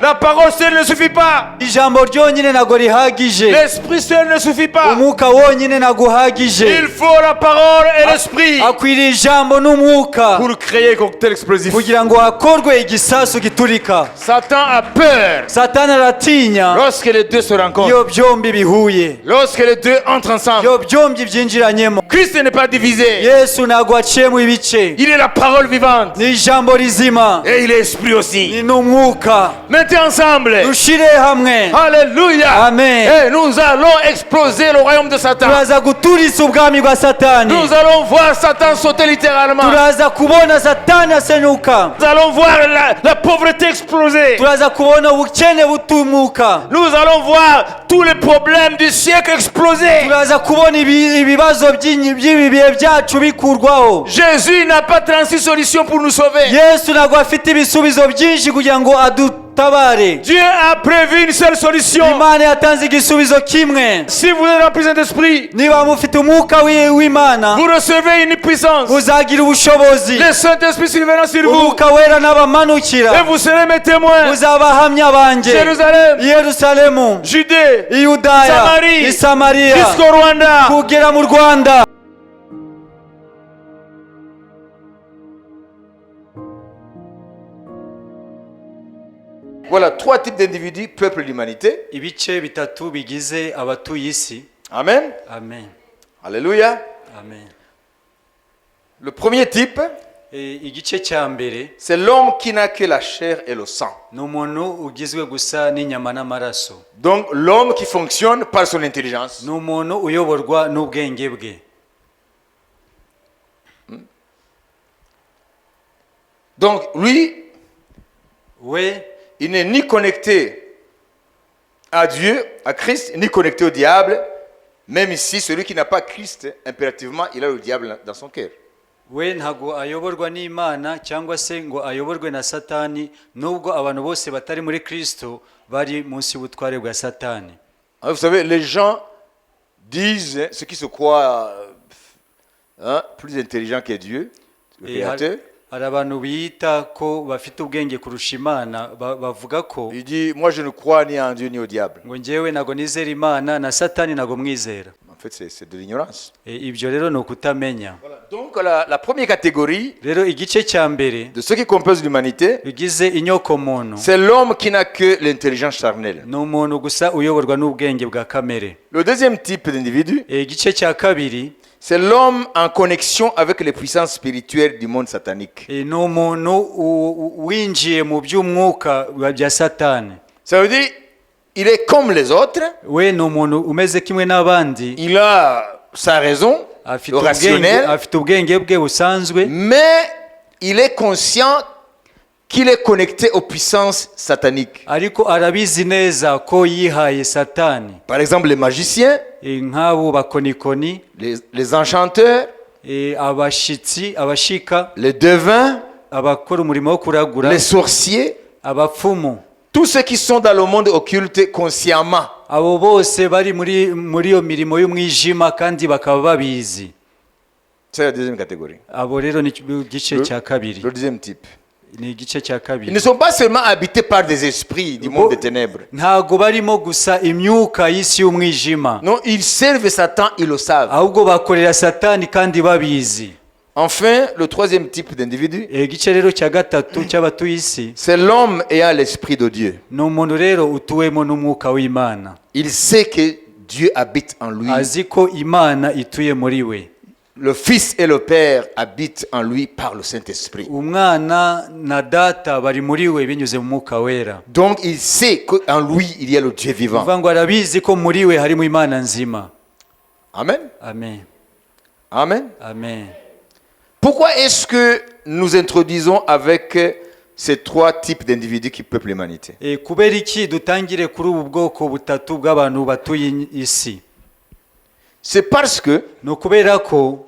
La parole seule ne suffit pas. ijambo ryonyine ntago rihagije, L'esprit seul ne suffit pas. umwuka wonyine ntago uhagije. Il faut la parole et l'esprit Akwiriye ijambo n'umwuka pour créer un cocktail explosif. kugira ngo hakorwe igisasu giturika. Satan a peur Satani aratinya lorsque les deux se rencontrent. iyo byombi bihuye, Lorsque les deux entrent ensemble. iyo byombi byinjiranyemo. Christ n'est pas divisé. Yesu ntago aciyemo ibice, Il est la parole vivante. ni ijambo rizima, Et il est esprit aussi. ni n'umwuka. Mettez ensemble. Dushire hamwe, Alléluia. amen. Et nous allons exploser le royaume de Satan. turaza guturisa ubwami bwa Satani, Nous allons voir Satan sauter littéralement. turaza kubona Satani asenyuka, Nous allons voir la pauvreté exploser. turaza kubona ubukene butumuka, Nous allons voir tous les problèmes du siècle exploser. turaza kubona ibibazo by'ibi bihe byacu bikurwaho. Jésus n'a pas 36 solutions pour nous sauver. Yesu ntabwo afite ibisubizo byinshi kugira ngo adutabare. Dieu a prévu une seule solution. Imana yatanze igisubizo kimwe. Si vous êtes rempli d'esprit, Niba mufite umwuka w'Imana, vous recevez une puissance. muzagira ubushobozi, Le Saint-Esprit surviendra sur vous. umwuka wera Et n'abamanukira, vous serez mes témoins. muzabahamya banjye. Jérusalem, Yerusalemu, Judée, Yudaya, Samarie, Samariya, jusqu'au Rwanda. kugera mu Rwanda. Voilà trois types d'individus, peuple de l'humanité. Ibice bitatu bigize abatuye isi. Amen. Amen. Alléluia. Amen. Le premier type, Igice cya mbere c'est l'homme qui n'a que la chair et le sang. ni umuntu ugizwe gusa n'inyama n'amaraso. Donc l'homme qui fonctionne par son intelligence. Ni umuntu uyoborwa n'ubwenge bwe. Donc lui, We il n'est ni connecté à Dieu, à Christ, ni connecté au diable. Même ici, celui qui n'a pas Christ, impérativement, il a le diable dans son cœur. ntago ayoborwa n'Imana cyangwa se ngo ayoborwe na Satani, nubwo abantu bose batari muri Kristo bari munsi y'ubutware bwa Satani. Vous savez, les gens disent, ceux qui se croient plus intelligents que Dieu, le Créateur, hari abantu biyita ko bafite ubwenge kurusha Imana, bavuga ko il dit, moi je ne crois ni en Dieu ni au diable. ngo njyewe ntago nizera Imana na Satani ntago mwizera. En fait, c'est de l'ignorance. Ibyo rero ni ukutamenya. Voilà. Donc la première catégorie Rero igice cya mbere de ceux qui composent l'humanité, bigize inyokomuntu c'est l'homme qui n'a que l'intelligence charnelle. ni umuntu gusa uyoborwa n'ubwenge bwa kamere. Le deuxième type d'individu, Igice cya kabiri c'est l'homme en connexion avec les puissances spirituelles du monde satanique. ni umuntu winjiye mu by'umwuka bya Satani. Ça veut dire, il est comme les autres, We ni umuntu umeze kimwe n'abandi, il a sa raison, le rationnel, afite ubwenge bwe busanzwe, mais il est conscient qu'il est connecté aux puissances sataniques. ariko arabizi neza ko yihaye Satani. Par exemple, les magiciens, Nk'abo bakonikoni, les enchanteurs, abashitsi, abashika, les devins, abakora umurimo wo kuragura, les sorciers, abapfumu, tous ceux qui sont dans le monde occulte consciemment. abo bose bari muri iyo mirimo y'umwijima kandi bakaba babizi. C'est la deuxième catégorie. Abo rero ni igice cya kabiri. Le deuxième type. Ni igice cya Ils kabiri. ne sont pas seulement habités par des esprits du monde des ténèbres. Ntago barimo gusa imyuka y'isi y'umwijima, Non, ils servent Satan, ils le savent. ahubwo bakorera Satani kandi babizi. Enfin, le troisième type d'individu, Igice rero cya gatatu cy'abatuye isi c'est l'homme ayant l'esprit de Dieu. ni umuntu rero utuwemo n'umwuka w'Imana. Il sait que Dieu habite en lui. Azi ko Imana ituye muri we. Le Fils et le Père habitent en lui par le Saint-Esprit. Umwana na data bari muri we binyuze mu mwuka wera. Donc il sait qu'en lui, il y a le Dieu vivant. Uvuga ngo arabizi ko muri we harimo Imana nzima. Amen. Amen. Amen. Amen. Pourquoi est-ce que nous introduisons avec ces trois types d'individus qui peuplent l'humanité? Kubera iki dutangire kuri ubu bwoko butatu bw'abantu batuye isi? C'est parce que Ni ukubera ko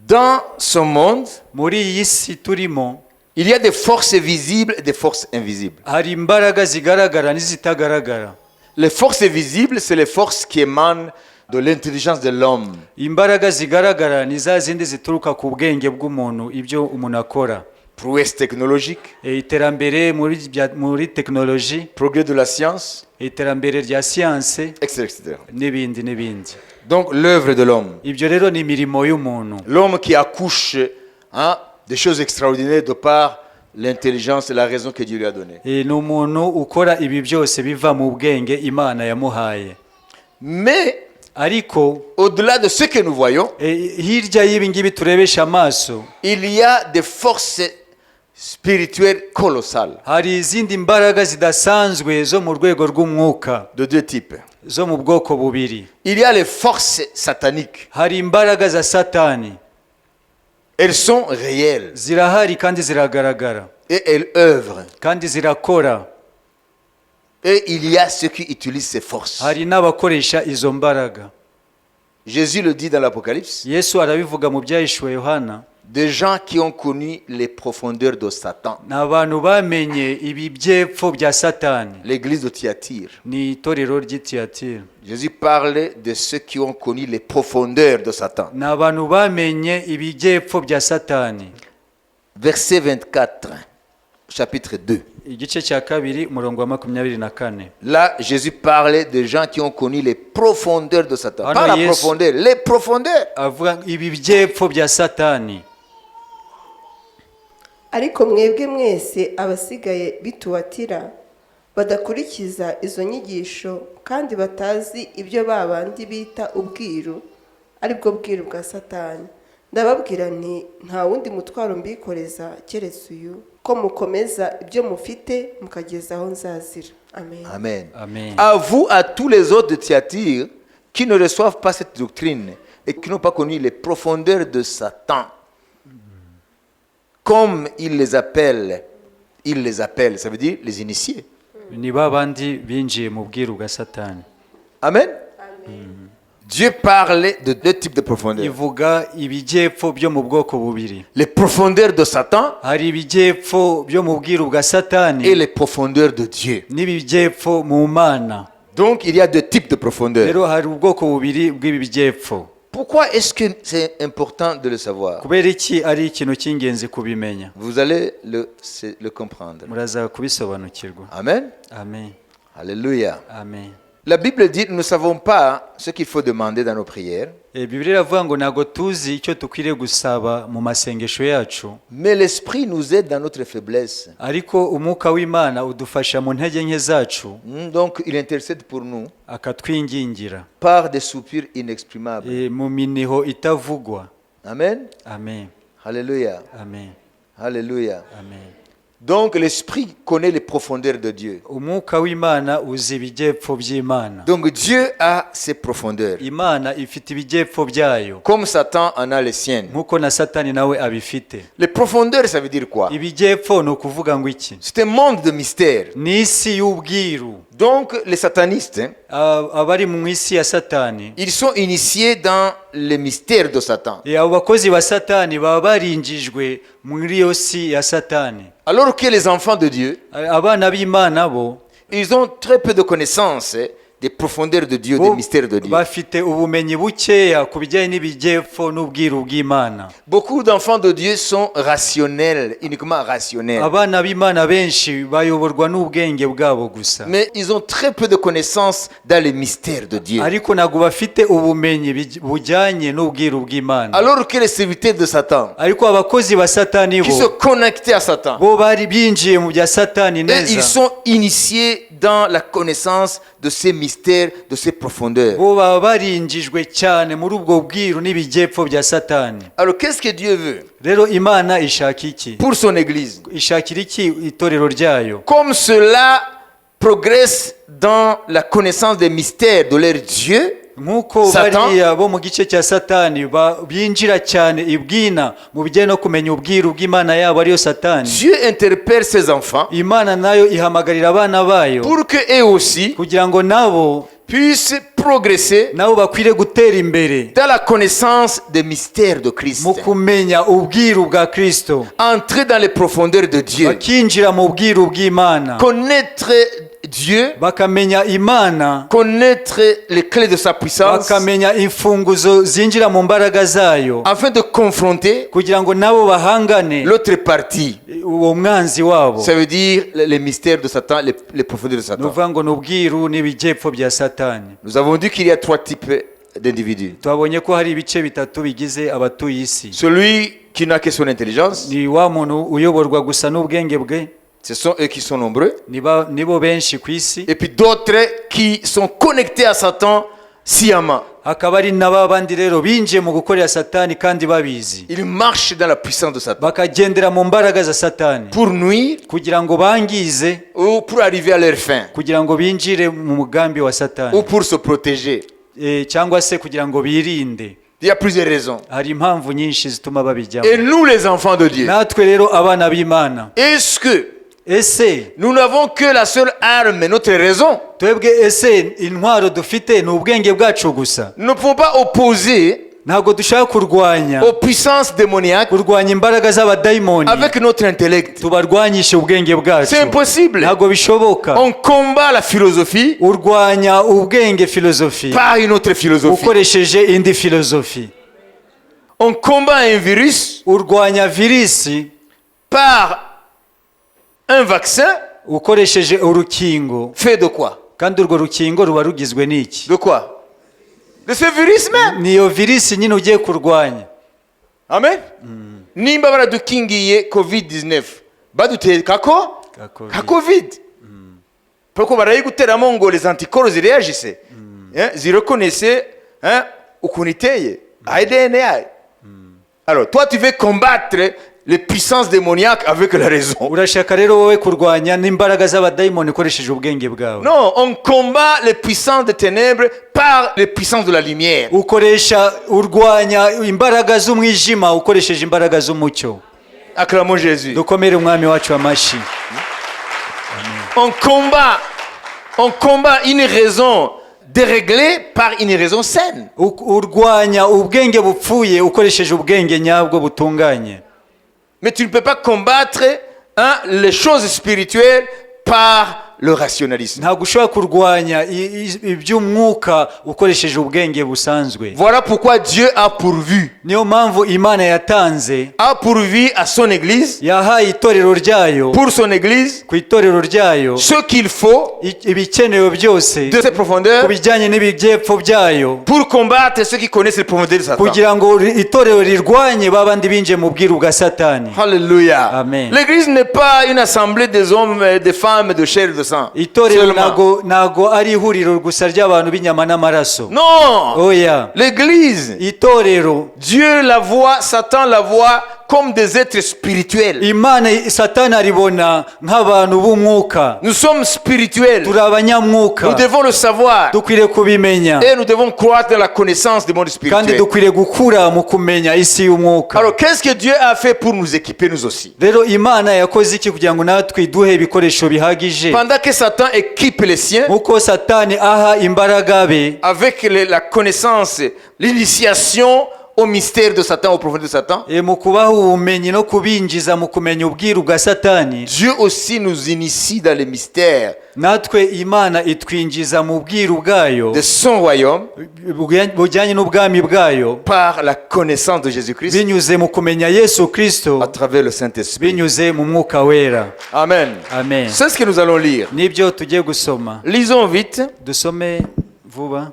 dans ce monde, muri iyi si turimo il y a des forces visibles et des forces invisibles. hari imbaraga zigaragara n'izitagaragara. Les forces visibles, c'est les forces qui émanent de l'intelligence de l'homme. imbaraga zigaragara ni za zindi zituruka ku bwenge bw'umuntu ibyo umuntu akora. Prouesse technologique, Iterambere muri tekinoloji, progrès de la science, iterambere rya siyanse etc. etc. n'ibindi n'ibindi. Donc l'œuvre de l'homme. Ibyo rero ni imirimo y'umuntu. L'homme qui accouche des choses extraordinaires de par l'intelligence et la raison que Dieu lui a donnée. Ni umuntu ukora ibi byose biva mu bwenge Imana yamuhaye. Mais Ariko au-delà de ce que nous voyons, hirya y'ibi ngibi turebesha amaso, il y a des forces spirituelles colossales hari izindi mbaraga zidasanzwe zo mu rwego rw'umwuka, de deux types. zo mu bwoko bubiri. Il y a les forces sataniques. Hari imbaraga za Satani, Elles sont réelles zirahari kandi ziragaragara et elles œuvrent. kandi zirakora. Et il y a ceux qui utilisent ces forces. Hari n'abakoresha izo mbaraga. Jésus le dit dans l'Apocalypse. Yesu arabivuga mu byahishuwe Yohana. Des gens qui ont connu les profondeurs de Satan. Ni abantu bamenye ibi byepfo bya Satani. L'église de Thyatire. Ni itorero ry'i Thyatira. Jésus parle de ceux qui ont connu les profondeurs de Satan. Ni abantu bamenye ibi byepfo bya Satani. Verset 24, chapitre 2. Igice cya kabiri umurongo wa 24. Là, Jésus parlait de gens qui ont connu les profondeurs de Satan. Ah Pas non, la Yesu- profondeur, les profondeurs. Avuga ibi byepfo bya Satani. ariko mwebwe mwese abasigaye bituwatira badakurikiza izo nyigisho kandi batazi ibyo babandi bita ubwiru aribwo bwiru bwa Satani, ndababwira nti nta wundi mutwaro mbikoreza keretse uyu, ko mukomeza ibyo mufite mukageza aho nzazira. Amen. Amen. Amen. À vous, à tous les autres de Thyatire, qui ne reçoivent pas cette doctrine et qui n'ont pas connu les profondeurs de Satan, comme il les appelle, ça veut dire les initiés. Ni babandi binjiye mu bwiru bwa Satani. Amen. Dieu parlait de deux types de profondeurs. Ivuga ibijyepfo byo mu bwoko bubiri. Les profondeurs de Satan Hari ibijyepfo byo mu bwiru bwa et Satani les profondeurs de Dieu. n'ibijyepfo mu Mana. Donc il y a deux types de profondeurs. Rero hari ubwoko bubiri bw'ibi bijyepfo. Pourquoi est-ce que c'est important de le savoir? Kubera iki ari ikintu cy'ingenzi kubimenya? Vous allez le comprendre. Muraza kubisobanukirwa. Amen. Amen. Alléluia. Amen. La Bible dit, nous ne savons pas ce qu'il faut demander dans nos prières, Bibiliya iravuga ngo ntago tuzi icyo dukwiriye gusaba mu masengesho yacu, mais l'Esprit nous aide dans notre faiblesse. ariko umwuka w'Imana udufasha mu ntege nke zacu, Donc il intercède pour nous akatwingingira par des soupirs inexprimables. mu miniho itavugwa. Amen. Amen. Alléluia. Amen. Alléluia. Amen. Donc l'Esprit connaît les profondeurs de Dieu. Umwuka w'Imana uzi ibijyepfo by'Imana. Donc Dieu a ses profondeurs. Imana ifite ibijyepfo byayo Comme Satan en a les siennes. nk'uko na Satani nawe abifite. Les profondeurs, ça veut dire quoi? Ibijyepfo ni ukuvuga ngo iki? C'est un monde de mystère. Ni isi y'ubwiru. Donc les satanistes, Abari mu isi ya Satani, ils sont initiés dans les mystères de Satan. abo bakozi ba Satani baba barinjijwe muri iyo si ya Satani. Alors que les enfants de Dieu, Abana b'Imana bo ils ont très peu de connaissances des profondeurs de Dieu, des mystères de Dieu. bafite ubumenyi bukeya ku bijyanye n'ibijyepfo n'ubwiru bw'Imana. Beaucoup d'enfants de Dieu sont rationnels, uniquement rationnels. Abana b'Imana benshi bayoborwa n'ubwenge bwabo gusa, Mais ils ont très peu de connaissances dans les mystères de Dieu. ariko ntabwo bafite ubumenyi bujyanye n'ubwiru bw'Imana. Alors que les serviteurs de Satan, Ariko abakozi ba Satani qui se connectaient à Satan, bo bari binjiye mu bya Satani et ils neza, sont initiés dans la connaissance de ces mystères, de ces profondeurs. bo baba barinjijwe cyane muri ubwo bwiru n'ibijyepfo bya Satani. Alors qu'est-ce que Dieu veut Rero Imana ishaka iki? pour son Église? Ishakira iki itorero ryayo? Comme cela progresse dans la connaissance des mystères de leur Dieu, Nk'uko Satan- bariya bo mu gice cya Satani binjira cyane ibwina mu bijyanye no kumenya ubwiru bw'Imana yabo ariyo Satani, Dieu interpelle ses enfants Imana nayo ihamagarira abana bayo pour qu'eux aussi kugira ngo nabo puissent progresser nabo bakwiriye gutera imbere dans la connaissance des mystères de Christ. mu kumenya ubwiru bwa Kristo, Entrer dans les profondeurs de Dieu. bakinjira mu bwiru bw'Imana, Connaître Dieu, bakamenya imana, connaître les clés de sa puissance, bakamenya imfunguzo zinjira mu mbaraga zayo, afin de confronter kugira ngo nabo bahangane l'autre partie. uwo mwanzi wabo. Ça veut dire les mystères de Satan, les profondeurs de Ni Satan. ukuvuga ngo ni ubwiru n'ibijyepfo bya satani. Nous avons dit qu'il y a 3 types d'individus. Twabonye ko hari ibice bitatu bigize abatuye isi. Celui qui n'a que son intelligence, Ni wa muntu uyoborwa gusa n'ubwenge bwe, ce sont eux qui sont nombreux. nibo benshi ku isi. Et puis d'autres qui sont connectés à Satan sciemment. Hakaba ari n'abandi rero binjiye mu gukorera satani kandi babizi, Ils marchent dans la puissance de Satan bakagendera mu mbaraga za satani pour nuire kugira ngo bangize, ou pour arriver à leur fin kugira ngo binjire mu mugambi wa satani, ou pour se protéger. cyangwa se kugira ngo birinde. Il y a plusieurs raisons. Hari impamvu nyinshi zituma babijyamo. Et nous les enfants de Dieu, Natwe rero abana b'Imana, est-ce que ese nous n'avons que la seule arme, notre raison? twebwe ese intwaro dufite ni ubwenge bwacu gusa? Nous ne pouvons pas opposer Ntabwo dushaka kurwanya aux puissances démoniaques imbaraga z'abadayimoni avec notre intellect. tubarwanyishe ubwenge bwacu. C'est impossible. Ntabwo bishoboka. On combat la philosophie Urwanya ubwenge filozofi par une autre philosophie. ukoresheje indi filozofi. On combat un virus Urwanya virisi par un vaccin ukoresheje urukingo, fait de quoi? kandi urwo rukingo ruba rugizwe n'iki? De quoi? De ce virus même. Niyo virisi nyine ugiye kurwanya. Amen. Nimba baradukingiye COVID-19 baduteka ko ka COVID. Pourquoi barayiguteramo ngo les anticorps zireagisse? Zireconnaissent ukuntu iteye ADN. Alors toi tu veux combattre les puissances démoniaques avec la raison. Urashaka rero wowe kurwanya n'imbaraga z'abadayimoni ukoresheje ubwenge bwawe. Non, on combat les puissances des ténèbres par les puissances de la lumière. Urwanya imbaraga z'umwijima ukoresheje imbaraga z'umucyo. Acclamons Jésus. Dukomere umwami wacu amashi. On combat une raison déréglée par une raison saine. Urwanya ubwenge bupfuye ukoresheje ubwenge nyabwo butunganye. Mais tu ne peux pas combattre les choses spirituelles par le rationalisme. Ntabwo ushobora kurwanya iby'umwuka ukoresheje ubwenge busanzwe. Voilà pourquoi Dieu a pourvu. Niyo mpamvu Imana yatanze, A pourvu à son église, yahaye itorero ryayo, pour son église, ku itorero ryayo ce qu'il faut ibikenewe byose de ses profondeurs ku bijyanye n'ibijyepfo byayo, pour combattre ceux qui connaissent les profondeurs de Satan. kugira ngo itorero rirwanye babandi binjiye mu bwiru bwa satani. Alléluia. Amen. L'église n'est pas une assemblée des hommes, des femmes, de chair et de sang. Itorero ntago ari ihuriro gusa ry'abantu b'inyama n'amaraso. Non. Oya. L'église, Itorero, Dieu la voit, Satan la voit comme des êtres spirituels. Imana satani aribona nk'abantu b'umwuka. Nous sommes spirituels. Turi abanyamwuka. Nous devons le savoir. Dukwiriye kubimenya. Et nous devons croître dans la connaissance du monde Kandi spirituel. dukwiriye gukura mu kumenya isi y'umwuka. Alors, qu'est-ce que Dieu a fait pour nous équiper, nous aussi? Rero Imana yakoze iki kugira ngo natwe iduhe ibikoresho bihagije? Pendant que Satan équipe les siens Nkuko satani aha imbaraga be avec la connaissance, l'initiation au mystère de Satan, au profondeur de Satan, mu kubaha ubumenyi no kubinjiza mu kumenya ubwiru bwa satani, Dieu aussi nous initie dans les mystères natwe Imana itwinjiza mu bwiru bwayo de son royaume bujyanye n'ubwami bwayo par la connaissance de Jésus-Christ binyuze mu kumenya Yesu Kristo, à travers le Saint-Esprit. binyuze mu mwuka wera. Amen. Amen. C'est ce que nous allons lire. Nibyo tugiye gusoma. Lisons vite. Dusome vuba.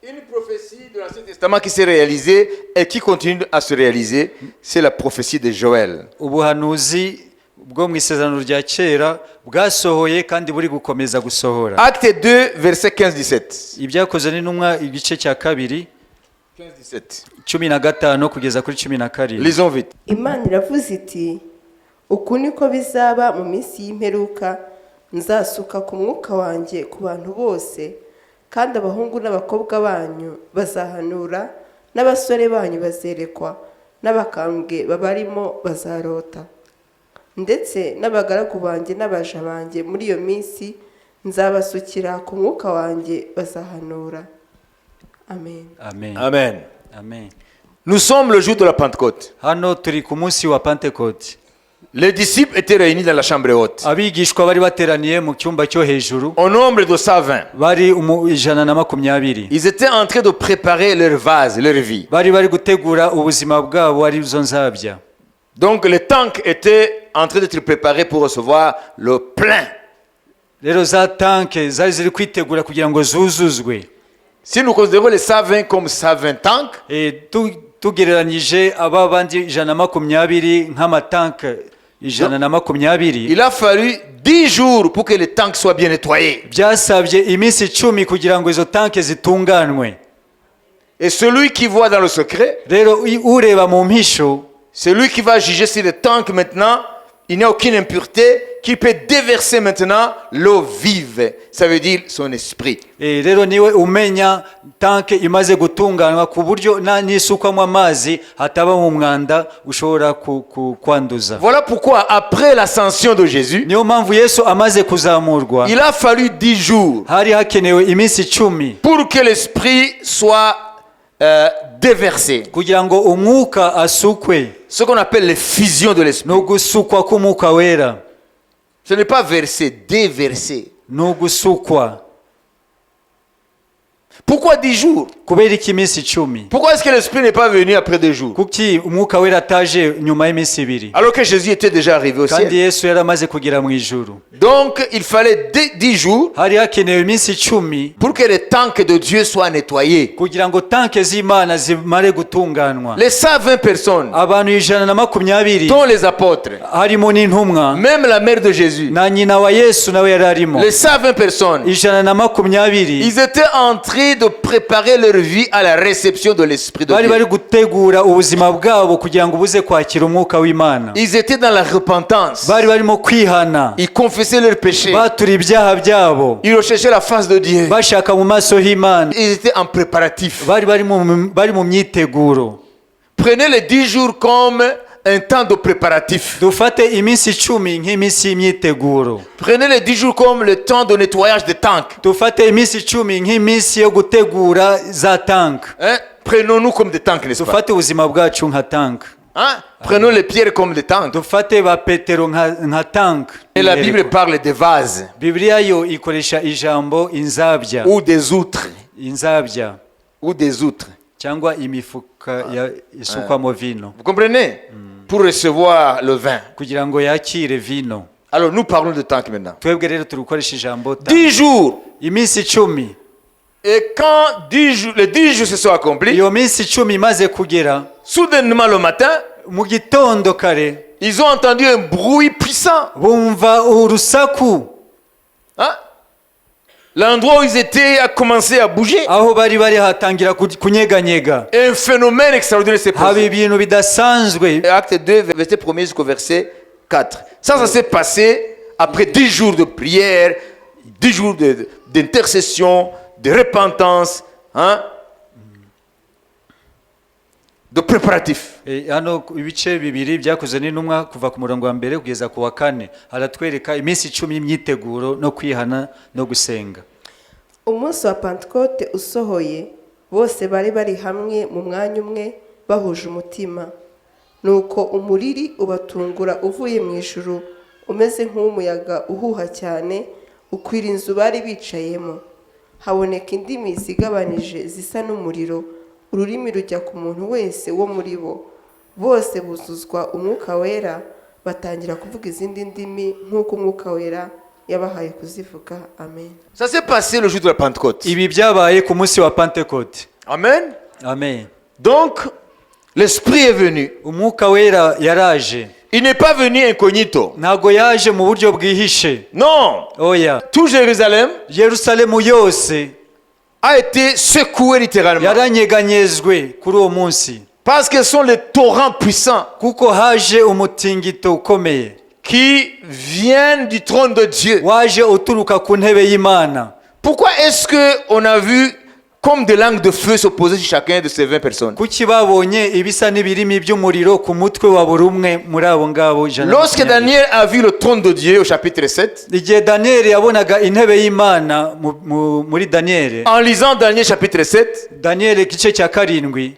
Une prophétie de l'Ancien Testament qui s'est réalisée et qui continue à se réaliser, c'est la prophétie de Joël. Ubuhanuzi bwo mu isezerano rya kera bwasohoye kandi buri gukomeza gusohora. Acte 2, verset 15-17. Ibyakozwe n'intumwa igice cya kabiri 15-17. 15 kugeza kuri 12. Lisons vite. Imana iravuze iti uku niko bizaba mu minsi y'imperuka, nzasuka ku mwuka wanjye ku bantu bose, kandi abahungu n'abakobwa banyu bazahanura, n'abasore banyu bazerekwa, n'abakambwe babarimo bazarota, ndetse n'abagaragu banjye n'abaja banjye muri iyo minsi nzabasukira ku mwuka wanjye bazahanura. Amen. Amen. Amen. Amen. Nous sommes le jour de la Pentecôte. Hano turi ku munsi wa Pentecote. Les disciples étaient réunis dans la chambre haute, abigishwa bari bateraniye mu cyumba cyo hejuru au nombre de 120. bari 120. Ils étaient en train de préparer leur vase, leur vie. bari gutegura ubuzima bwabo ari zo nzabya. Donc les tanks étaient en train d'être préparés pour recevoir le plein. Rero za tanke zari ziri kwitegura kugira ngo zuzuzwe. Si nous considérons les 120 comme 120 tanks, tugereranyije aba bandi 120 nk'amatanke 120, il a fallu 10 jours pour que les tanks soient bien nettoyés. byasabye iminsi 10 kugira ngo izo tanke zitunganwe. Et celui qui voit dans le secret, Rero ureba mu mpisho, celui qui va juger si le tank maintenant, il n'y a aucune impureté, qui peut déverser maintenant l'eau vive. Ça veut dire son esprit. rero niwe umenya tanke imaze gutunganwa ku buryo n'isukwamo amazi hataba mu mwanda ushobora kwanduza. Voilà pourquoi après l'ascension de Jésus, niyo mpamvu Yesu amaze kuzamurwa, il a fallu 10 jours hari hakenewe iminsi 10 pour que l'esprit soit déversé. kugira ngo umwuka asukwe. Ce qu'on appelle l'effusion de l'esprit. no gusukwa k'umwuka wera. Ce n'est pas versé, déversé. no gusukwa. Pourquoi 10 jours? kubera iki iminsi 10? Pourquoi est-ce que l'esprit n'est pas venu après 2 jours? kuki umwuka wera ataje nyuma y'iminsi 2? Alors que Jésus était déjà arrivé au kandi ciel. Yesu yari amaze kugera mu ijuru. Donc il fallait 10 jours hari hakenewe iminsi 10 pour que les tanks de Dieu soient nettoyés. kugira ngo tanke z'Imana zimare gutunganwa. Les 120 personnes, abantu 120 dont les apôtres, harimo n'intumwa même la mère de Jésus, na nyina wa Yesu nawe yari arimo. les 120 personnes, 120 ils étaient en train de préparer leur vie à la réception de l'Esprit de bari Dieu. gutegura ubuzima bwabo kugira ngo buze kwakira umwuka w'Imana. Ils étaient dans la repentance. bari barimo kwihana, Ils confessaient leurs péchés. batura ibyaha byabo, Ils recherchaient la face de Dieu. bashaka mu maso h'Imana, Ils étaient en préparatif. bari mu myiteguro. Prenez les 10 jours comme un temps de préparatif. dufate iminsi 10 nk'iminsi y'imyiteguro. Prenez les 10 jours comme le temps de nettoyage des tanks. dufate iminsi 10 nk'iminsi yo gutegura za tank. Hein? Prenons-nous comme des tanks, n'est-ce pas? dufate ubuzima bwacu nka tank. Hein? Prenons les pierres comme des tanks. dufate ba Petero nka tank. Et la Bible parle des vases Bibiliya yo ikoresha ijambo inzabya, ou des outres. inzabya Ou des outres. cyangwa imifuka isukwamo vino Vous comprenez? Pour recevoir le vin. kugira ngo yakire vino. Alors nous parlons de tanks maintenant. twebwe rero turi gukoresha ijambo 10 jours. iminsi 10. Et quand les 10 jours se sont accomplis, iyo minsi 10 imaze kugera, soudainement le matin, mu gitondo kare ils ont entendu un bruit puissant. bumva urusaku. Hein? L'endroit où ils étaient a commencé à bouger. aho bari hatangira kunyeganyega. Un phénomène extraordinaire s'est haba passé. ibintu bidasanzwe. Acte 2, verset 1 jusqu'au verset 4. Ça s'est passé après 10 jours de prière, 10 jours d'intercession, de repentance, hein? De préparatif. hano ibice bibiri byakoze n'intumwa kuva ku murongo wa mbere kugeza ku wa 4 haratwereka iminsi 10 y'imyiteguro no kwihana no gusenga. umunsi wa Pentekote usohoye, bose bari hamwe mu mwanya umwe bahuje umutima. nuko umuriri ubatungura uvuye mu ijuru, umeze nk'umuyaga uhuha cyane, ukwira inzu bari bicayemo. haboneka indimi zigabanije zisa n'umuriro, ururimi rujya ku muntu wese wo muri bo. bose buzuzwa umwuka wera, batangira kuvuga izindi ndimi nk'uko umwuka wera yabahaye kuzivuga. Amen. Ça s'est passé le jour de la Pentecôte. ibi byabaye ku munsi wa Pentekote. Amen. Amen. Donc, l'Esprit est venu. umwuka wera yaraje. Il n'est pas venu incognito. ntago yaje mu buryo bwihishe. Non. oya, Tout Jérusalem Yerusalemu yose a été secoué littéralement. yaranyeganyezwe kuri uwo munsi, Parce que ce sont les torrents puissants kuko haje umutingito ukomeye qui viennent du trône de Dieu. waje uturuka ku ntebe y'Imana. Pourquoi est-ce qu'on a vu comme des langues de feu se poser sur chacun de ces 20 personnes? kuki babonye ibisa n'ibirimi by'umuriro ku mutwe wa buri umwe muri abo ngabo ijana na Lorsque makumyabiri. Daniel a vu le trône de Dieu au chapitre 7, igihe Daniel yabonaga intebe y'Imana muri Daniel, en lisant Daniel chapitre 7, Daniel igice cya 7,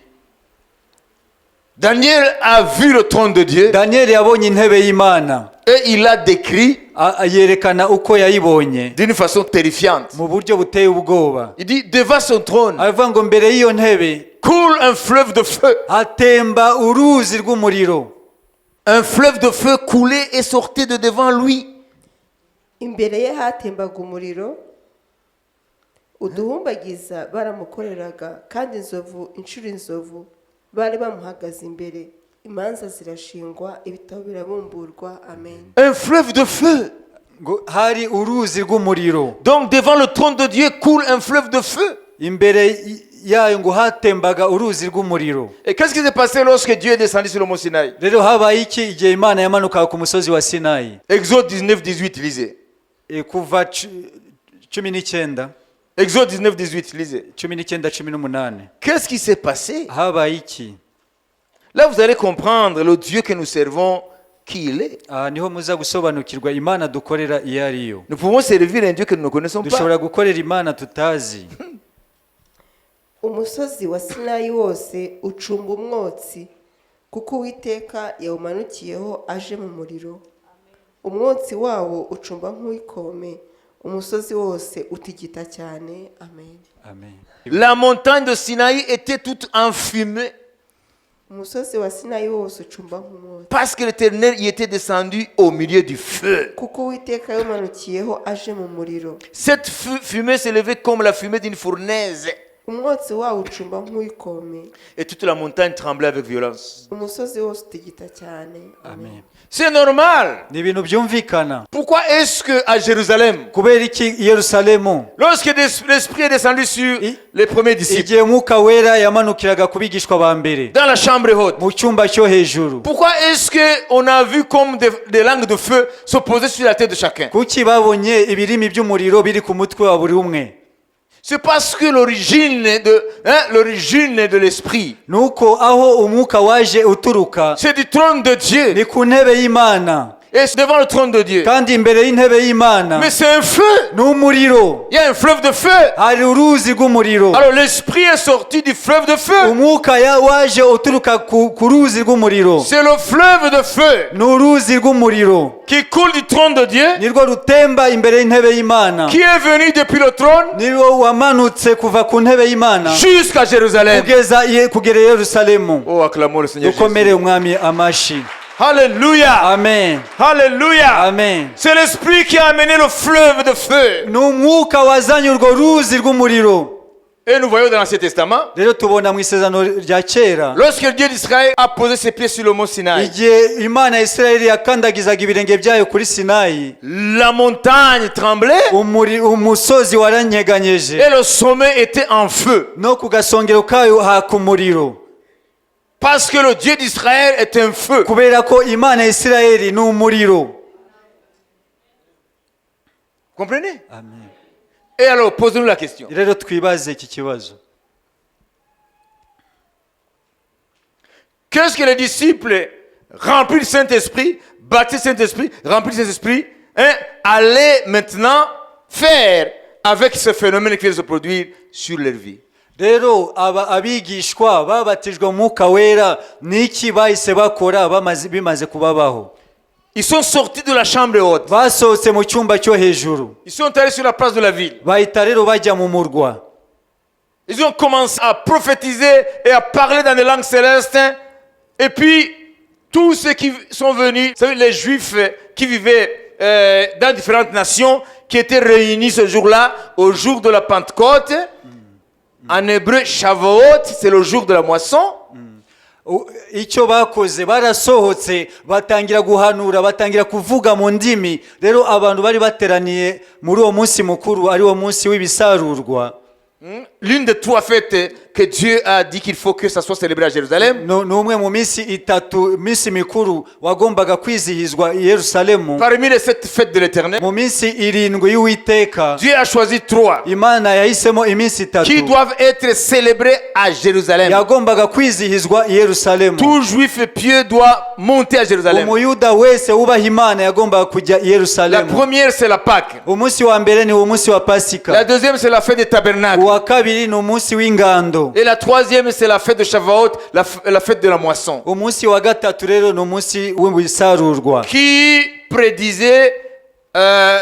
Daniel a vu le trône de Dieu daniyeli yabonye intebe y'imana et il l'a décrit yerekana uko yayibonye d'une façon terrifiante. mu buryo buteye ubwoba. Il dit, devant son trône aravuga ngo mbere y'iyo ntebe coule un fleuve de feu. hatemba uruzi rw'umuriro. Un fleuve de feu coulait et sortait de devant lui. imbere ye hatembaga umuriro uduhumbagiza baramukoreraga, kandi inzovu bari bamuhagaze imbere. Imanza zirashingwa, ibitabo birabumburwa. Amen. Un fleuve de feu. ngo hari uruzi rw'umuriro. Donc devant le trône de Dieu coule un fleuve de feu. imbere yayo ngo hatembaga uruzi rw'umuriro. Et qu'est-ce qui s'est passé lorsque Dieu est descendu sur le mont Sinaï? rero habaye iki igihe imana yamanukaga ku musozi wa sinayi? Exode 19, 18, lisez. kuva 19. Exode 19, 18, lisez. 19:18. Qu'est-ce qui s'est passé? habaye iki? Là, vous allez comprendre le Dieu que nous servons, qui il est. niho muza gusobanukirwa imana dukorera iyo ari yo. Nous pouvons servir un Dieu que nous ne connaissons pas. dushobora gukorera imana tutazi. umusozi wa Sinayi wose ucumba umwotsi, kuko Uwiteka yawumanukiyeho aje mu muriro. umwotsi wawo ucumba nk'uw'ikome, umusozi wose utigita cyane. Amen. Amen. La montagne de Sinaï était toute enfumée umusozi wa Sinayi wose ucumba nk'umwotsi, parce que l'Éternel y était descendu au milieu du feu. kuko Uwiteka yawumanukiyeho aje mu muriro. Cette fumée s'élevait comme la fumée d'une fournaise umwotsi wawo ucumba nk'uw'ikome, et toute la montagne tremblait avec violence. umusozi wose utigita cyane. Amen. C'est normal. ni ibintu byumvikana. Pourquoi est-ce qu'à Jérusalem, kubera iki i yerusalemu lorsque l'Esprit est descendu sur les premiers disciples, igihe umwuka wera yamanukiraga ku bigishwa ba mbere dans la chambre haute, mu cyumba cyo hejuru, pourquoi est-ce qu'on a vu comme des langues de feu s'opposer sur la tête de chacun? kuki babonye ibirimi by'umuriro biri ku mutwe wa buri umwe? C'est parce que l'origine de l'Esprit, nuko aho umwuka waje uturuka c'est du trône de Dieu. ni ku ntebe y'imana, Et c'est devant le trône de Dieu. kandi imbere y'intebe y'imana Mais c'est un feu. ni umuriro. Il y a un fleuve de feu. hari uruzi rw'umuriro. Alors l'Esprit est sorti du fleuve de feu. umwuka waje uturuka ku ruzi rw'umuriro. C'est le fleuve de feu ni uruzi rw'umuriro qui coule du trône de Dieu, nirwo rutemba imbere y'intebe y'imana, qui est venu depuis le trône nirwo wamanutse kuva ku ntebe y'imana jusqu'à Jérusalem. kugera i yerusalemu. Oh, acclamons le Seigneur dukomere Jésus. umwami amashi. Alléluia. amen. Alléluia. amen. C'est l'Esprit qui a amené le fleuve de feu. ni umwuka wazanye urwo ruzi rw'umuriro. Et nous voyons dans l'Ancien Testament, rero tubona mu isezerano rya kera lorsque le Dieu d'Israël a posé ses pieds sur le mont Sinaï, igihe imana ya isirayeli yakandagizaga ibirenge byayo kuri sinayi, la montagne tremblait umusozi waranyeganyeje et le sommet était en feu. no ku gasongero kayo haka umuriro, Parce que le Dieu d'Israël est un feu. kubera ko imana ya isirayeli ni umuriro. Comprenez? Amen. Et alors, posez-nous la question. rero twibaze iki kibazo. Qu'est-ce que les disciples remplis du Saint-Esprit, baptisés du Saint-Esprit, remplis du Saint-Esprit, allaient maintenant faire avec ce phénomène qui vient de se produire sur leur vie? rero abigishwa babatijwe mu mwuka wera n'iki bahise bakora bimaze kubabaho? Ils sont sortis de la chambre haute. basohotse mu cyumba cyo hejuru, Ils sont allés sur la place de la ville. bahita rero bajya mu murwa. Ils ont commencé à prophétiser et à parler dans des langues célestes. Et puis, tous ceux qui sont venus, vous savez, les Juifs qui vivaient dans différentes nations, qui étaient réunis ce jour-là, au jour de la Pentecôte. En hébreu, Shavuot, c'est le jour de la moisson. icyo bakoze barasohotse batangira guhanura, batangira kuvuga mu ndimi. rero abantu bari bateraniye muri uwo munsi mukuru, ari wo munsi w'ibisarurwa. L'une des trois fêtes que Dieu a dit qu'il faut que ça soit célébré à Jérusalem. ni umwe mu minsi itatu, minsi mikuru wagombaga kwizihizwa i yerusalemu. Parmi les 7 fêtes de l'Éternel, mu minsi irindwi y'uwiteka, Dieu a choisi 3 imana yahisemo iminsi itatu qui doivent être célébrés à Jérusalem. yagombaga kwizihizwa i yerusalemu. Tout juif pieux doit monter à Jérusalem. umuyuda wese wubaha imana yagombaga kujya i La yerusalemu. première, c'est la Pâque. umunsi wa mbere ni umunsi wa La pasika. deuxième, c'est la fête des tabernacles. uwa kabiri ni umunsi w'ingando. y'isaruro. Et la troisième, c'est la fête de Shavuot, la fête de la moisson, Umunsi wa gatatu rero ni umunsi w'isarurwa qui prédisait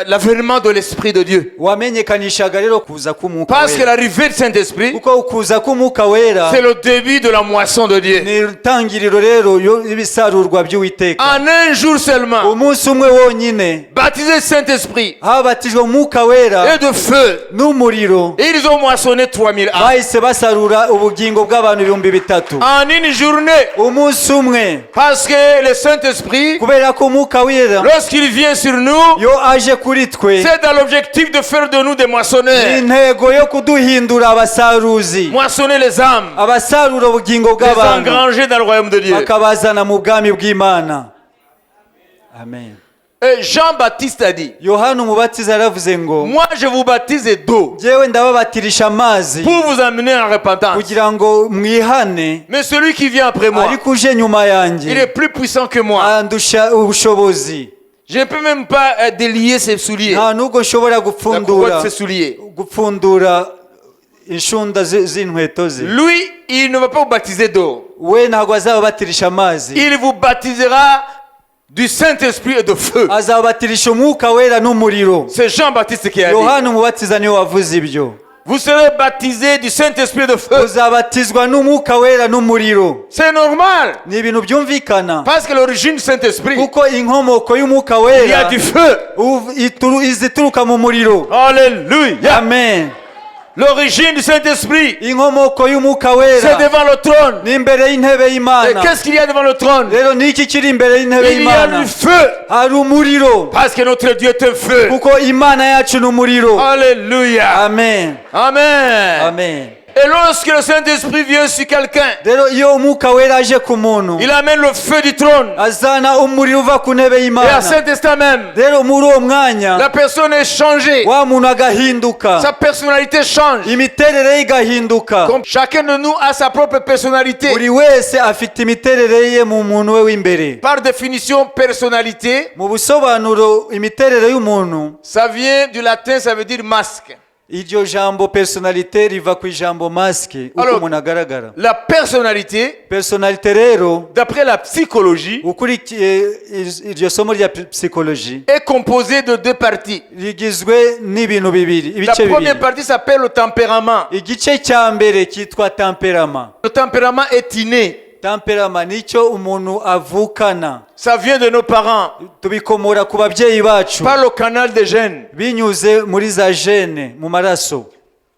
l'avènement de l'Esprit de Dieu. wamenyekanishaga rero kuza k'umwuka Parce que wera, l'arrivée de Saint-Esprit, kuko ukuza k'umwuka wera c'est le début de la moisson de Dieu. ni itangiriro rero y'ibisarurwa by'Uwiteka. En un jour seulement, Umunsi umwe wonyine baptisé Saint-Esprit habatijwe umwuka wera et de feu, n'umuriro, et ils ont moissonné 3000 âmes. bahise basarura ubugingo bw'abantu 3,000 En une journée, umunsi umwe, parce que le Saint-Esprit, kubera ko umwuka wera lorsqu'il vient sur nous, yo aje kuri twe c'est dans l'objectif de faire de nous des moissonneurs. intego yo kuduhindura abasaruzi, Moissonner les âmes, abasarura ubugingo les bw'abantu engranger dans le royaume de Dieu. bakabazana mu bwami bw'Imana. Amen. Et Jean-Baptiste a dit, Yohana umubatiza yaravuze ngo moi je vous baptise d'eau jyewe ndababatirisha amazi pour vous amener en repentance. kugira ngo mwihane, Mais celui qui vient après moi, ariko uje nyuma il yanjye est plus puissant que moi. andusha ubushobozi, Je ne peux même pas délier ses souliers. nta nubwo nshobora La courroie gupfundura de ses souliers. inshunda z'inkweto ze. Lui, il ne va pas vous baptiser d'eau. We ntabwo azababatirisha amazi, Il vous baptisera du Saint-Esprit et de feu. azabatirisha umwuka wera n'umuriro. C'est Jean-Baptiste qui a dit. Yohana umubatiza niwe wavuze ibyo. Vous serez baptisés du Saint-Esprit et de feu. uzabatizwa n'umwuka wera n'umuriro. C'est normal. Ni ibintu byumvikana, Parce que l'origine du Saint-Esprit, kuko inkomoko y'umwuka il y a wera du feu. izituruka mu muriro. Alléluia. Amen. L'origine du Saint-Esprit, Inkomoko y'umwuka c'est wera devant le trône. ni imbere y'intebe Et y'Imana. qu'est-ce qu'il y a devant le trône? Rero niki kiri imbere y'intebe Il y a y'Imana? du feu. Hari umuriro, Parce que notre Dieu est un feu. kuko Imana yacu ni umuriro. Alléluia. Amen. Amen. Amen. Et lorsque le Saint-Esprit vient sur quelqu'un, Rero iyo umwuka wera aje ku muntu, il amène le feu du trône. azana umuriro uva ku ntebe Et à y'Imana. cet instant même, Rero muri uwo mwanya la personne est changée. wa muntu agahinduka, Sa personnalité change. imiterere ye igahinduka. Comme chacun de nous a sa propre personnalité. Buri wese afite imiterere ye mu muntu we w'imbere. Par définition, personnalité, Mu busobanuro imiterere y'umuntu, ça vient du latin, ça veut dire masque. iryo jambo personalite riva ku ijambo maske, uko Alors, umuntu agaragara. La personnalité, Personalite rero, d'après la psychologie, ukurikiye iryo somo rya psychologie, est composée de deux parties. rigizwe n'ibintu bibiri, La ibice première bibiri. partie s'appelle le tempérament. Igice cya mbere cyitwa temperament. Le tempérament est inné. Temperament nicyo umuntu avukana, Ça vient de nos parents, tubikomora ku babyeyi bacu par le canal des gènes. binyuze muri za gene mu maraso.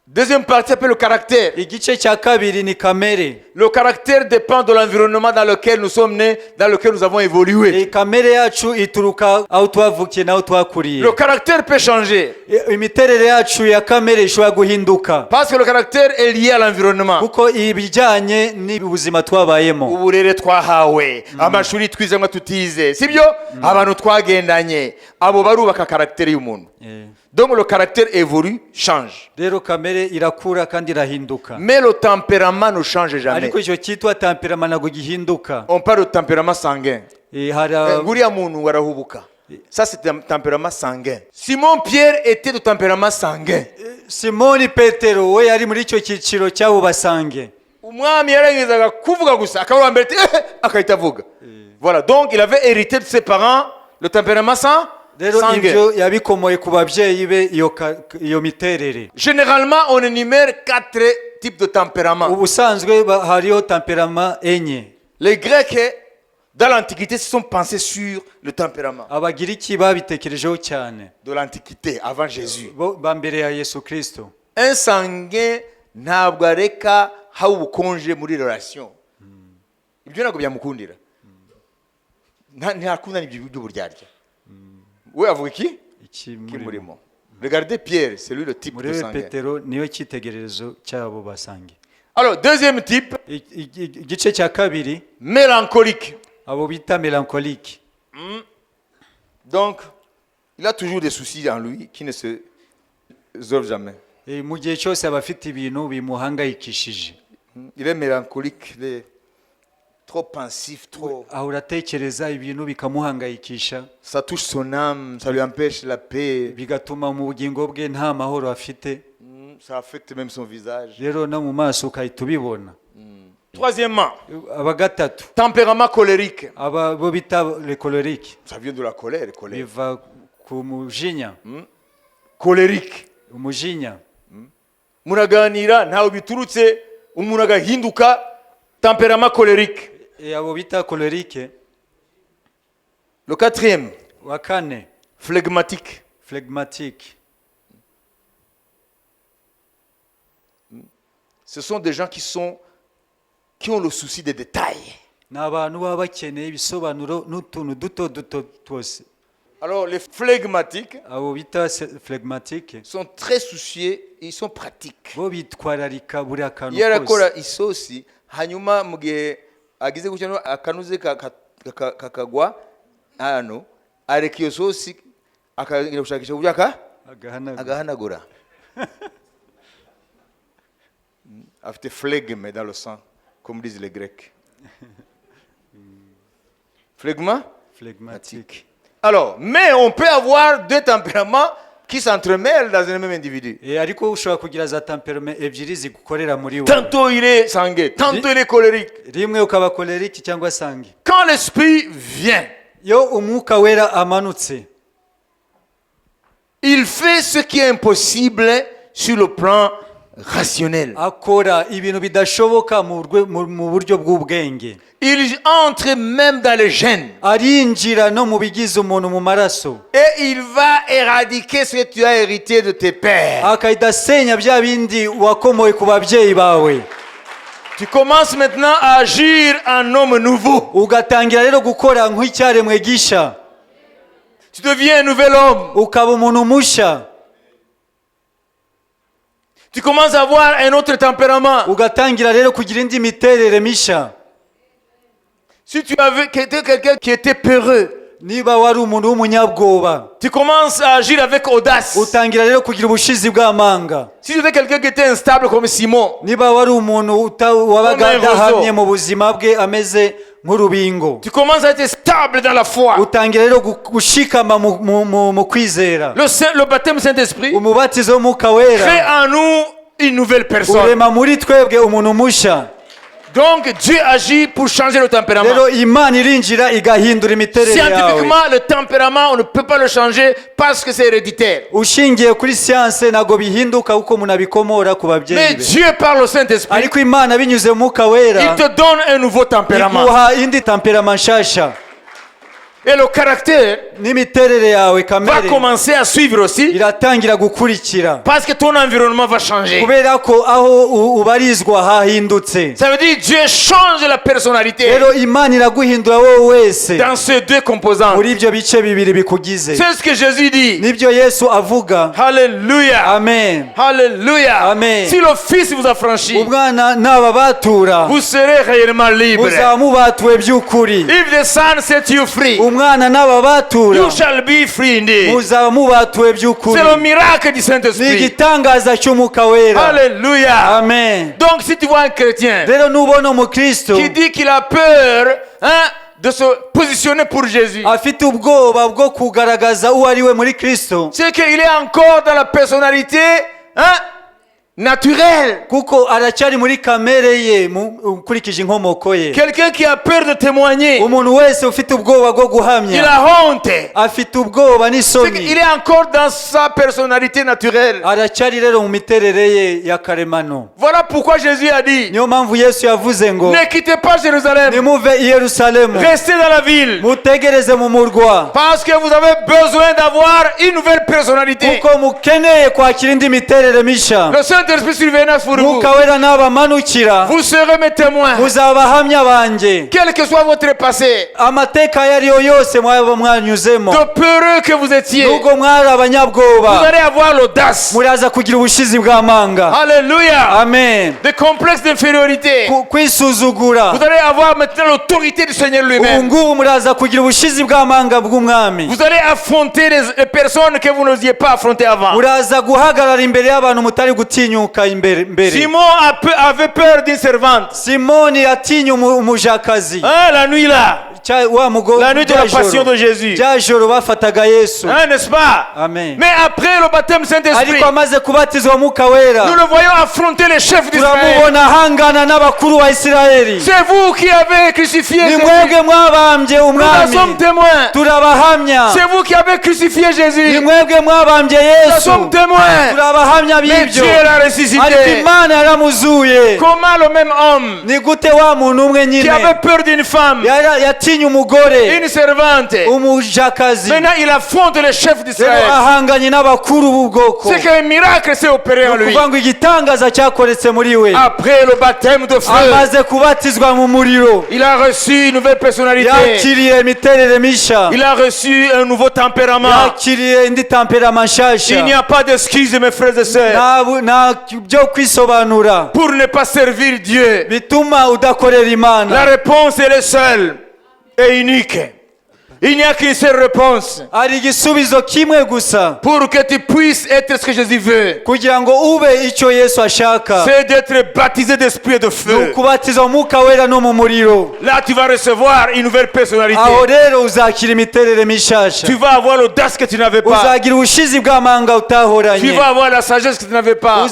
Deuxième partie s'appelle le caractère. Igice cya kabiri ni kamere. Le caractère dépend de l'environnement dans lequel nous sommes nés, dans lequel nous avons évolué. Kamere yacu ituruka aho twavukiye n'aho twakuriye. Le caractère peut changer Imiterere yacu ya kamere ishobora guhinduka, parce que le caractère est lié à l'environnement. kuko ibijyanye n'ubuzima twabayemo. Uburere twahawe, amashuri twize ngo tutize, sibyo? Abantu twagendanye, abo barubaka caractère y'umuntu. Donc le caractère évolue, change. Rero kamere irakura kandi irahinduka, Mais le tempérament ne change jamais. ariko icyo cyitwa temperament ntabwo gihinduka. On parle de tempérament sanguin. Hari Nguriya muntu warahubuka. Ça c'est un tempérament sanguin. Simon Pierre était de tempérament sanguin. Simoni Petero we yari muri icyo cyiciro cy'abo basange. Umwami yarangizaga kuvuga gusa akaba mbere akahita avuga. Voilà, donc il avait hérité de ses parents le tempérament Rero sanguin. ibyo yabikomoye ku babyeyi be, iyo miterere. Généralement, on énumère 4 types de tempéraments. Ubusanzwe hariho temperament enye. Les Grecs, dans l'Antiquité, se sont pensés sur le tempérament. Abagiriki babitekerejeho cyane, De l'Antiquité, avant Jésus. ba mbere ya Yesu Kristo. Un sanguin ntabwo areka haba ubukonje muri relation. Ibyo ntabwo byamukundira. Ntakunda n'ibyo by'uburyarya. We avuga iki? Kimurimo. Regardez Pierre, c'est lui le type de Murebe sanguin. Petero niyo cyitegererezo cy'abo basange. Alors, deuxième type, Igice cya kabiri, mélancolique. abo bita mélancolique. Donc, il a toujours des soucis en lui qui ne se résolvent jamais. Mu gihe cyose aba afite ibintu bimuhangayikishije. Il est mélancolique, il est trop pensif, trop. Ahora atekereza ibintu bikamuhangayikisha, Ça touche son âme, ça lui empêche la paix. bigatuma mu bugingo bwe nta mahoro afite. Ça affecte même son visage. rero no mu maso ukahita ubibona. Troisièmement, aba gatatu tempérament colérique. aba bo bita le colérique Ça vient de la colère, colère. biva ku mujinya. Colérique. Umujinya Muraganira ntawe biturutse umuntu agahinduka tempérament colérique. abo bita colérique. Le quatrième, Wa kane flegmatique. phlegmatique. Ce sont des gens qui ont le souci des détails. Ni abantu baba bakeneye ibisobanuro n'utuntu duto duto twose. Alors les flegmatiques Abo bita phlegmatique sont très soucieux, ils sont pratiques. bo bitwararika buri akantu Iyo kose. arakora isosi hanyuma mu gihe agize gutya akanuze kakagwa hano areka iyo sosi akagira gushakisha uburyo agahanagura. Afite flegme dans le sang, comme disent les Grecs. Flegma? Phlegmatique. Alors, mais on peut avoir deux tempéraments qui s'entremêlent dans un même individu. Ariko ushobora kugira za temperament ebyiri zigukorera muri wowe. Tantôt il est sanguin, tantôt il est colérique. Rimwe ukaba colérique cyangwa sangi. Quand l'esprit vient, Yo umwuka wera amanutse, il fait ce qui est impossible sur le plan rationnel. akora ibintu bidashoboka mu buryo bw'ubwenge. Il entre même dans les gènes. Arinjira no mu bigize umuntu mu maraso. Et il va éradiquer ce que tu as hérité de tes pères. Akahita asenya bya bindi wakomoye ku babyeyi bawe. Tu commences maintenant à agir en homme nouveau. Ugatangira rero gukora nk'icyaremwe gisha. Tu deviens un nouvel homme. Ukaba umuntu musha. Tu commences à avoir un autre tempérament. Ugatangira rero kugira indi miterere misha. Si tu avais quelqu'un qui était peureux, Niba wari umuntu w'umunyabwoba, tu commences à agir avec audace. utangira rero kugira ubushizi bw'amanga. Si tu étais quelqu'un qui était instable comme Simon, Niba wari umuntu wabaga adahamye mu buzima bwe ameze nk'urubingo, tu commences à être stable dans la foi. utangira rero gushikama mu kwizera. Le baptême Saint-Esprit Umubatizo w'umwuka crée wera en nous une nouvelle personne. urema muri twebwe umuntu musha. Donc Dieu agit pour changer le tempérament. Rero Imana irinjira igahindura imiterere yawe. Scientifiquement, le tempérament, on ne peut pas le changer parce que c'est héréditaire. Ushingiye kuri siyanse ntabwo bihinduka kuko umuntu abikomora ku Mais babyeyi be. Dieu, par le Saint-Esprit, Ariko Imana binyuze mu mwuka wera il te donne un nouveau tempérament. iguha indi temperament nshasha. Et le caractère N'imiterere yawe va kamere commencer à suivre aussi iratangira gukurikira. parce que ton environnement va changer. Kubera ko aho ubarizwa hahindutse. Ça veut dire Dieu change la personnalité Rero Imana iraguhindura wowe wese dans ces deux composantes. muri ibyo bice bibiri bikugize. C'est ce que Jésus dit. Nibyo Yesu avuga. Alléluia. Amen. Alléluia. Amen. Si le Fils vous affranchit, Umwana nababatura vous serez réellement libre. muzaba mubatuwe by'ukuri. If the Son set you free, Umwana nababatura you shall be free indeed. muzaba mubatuwe by'ukuri. C'est le miracle du Ni Saint-Esprit. igitangaza cy'umwuka wera. Alléluia. Amen. Donc si tu vois un chrétien Rero nubona umukristo qui dit qu'il a peur de se positionner pour Jésus, afite ubwoba bwo kugaragaza uwo ari we muri Kristo, c'est qu'il est encore dans la personnalité naturelle. kuko aracyari muri kamere ye ukurikije inkomoko ye. Quelqu'un qui a peur de témoigner, Umuntu wese ufite ubwoba bwo il guhamya a honte. afite ubwoba C'est n'isoni. qu'il est encore dans sa personnalité naturelle. Aracyari rero mu miterere ye ya karemano. Voilà pourquoi Jésus a dit, Niyo mpamvu Yesu yavuze ngo ne quittez pas Jérusalem, nimuve i Yerusalemu, restez dans la ville, mutegereze mu murwa, parce que vous avez besoin d'avoir une nouvelle personnalité. kuko mukeneye kwakira indi miterere misha. Le Saint-Esprit surviendra sur vous. Mwuka wera nabamanukira Vous serez mes témoins. muzaba abahamya banje. Quel que soit votre passé, Amateka ayo ari yo yose mwaba mwanyuzemo, de peureux que vous étiez, nubwo mwari vous abanyabwoba, allez avoir l'audace. muraza kugira ubushizi bw'amanga. Alléluia. Amen. Des complexes d'infériorité. Kwisuzugura, Vous allez avoir maintenant l'autorité du Seigneur ubu lui-même. ngubu muraza kugira ubushizi bw'amanga bw'umwami. Vous allez affronter les personnes que vous n'osiez pas affronter avant. Muraza guhagarara imbere y'abantu mutari gutinyuka aratinyuka mbere. Simon avait peur d'une servante. Simoni atinya umujakazi. Hein, la nuit là. La nuit de la passion de Jésus. Hein, n'est-ce pas? Amen. Mais après le baptême Saint-Esprit, nous le voyons affronter les chefs d'Israël. C'est vous qui avez crucifié Jésus. Nous sommes témoins. C'est vous qui avez crucifié Jésus. Nous sommes témoins. Mais Dieu l'a ressuscité. Comment le même homme qui avait peur d'une femme, une servante, maintenant il affronte les chefs d'Israël. C'est qu'un miracle s'est opéré en lui. Après le baptême de feu, il a reçu une nouvelle personnalité. Il a reçu un nouveau tempérament. Il n'y a pas d'excuse, mes frères et sœurs, pour ne pas servir Dieu. La réponse est seule et unique. Il n'y a qu'une seule réponse pour que tu puisses être ce que Jésus veut. C'est d'être baptisé d'esprit et de feu. Là, tu vas recevoir une nouvelle personnalité. Tu vas avoir l'audace que tu n'avais pas. Tu vas avoir la sagesse que tu n'avais pas.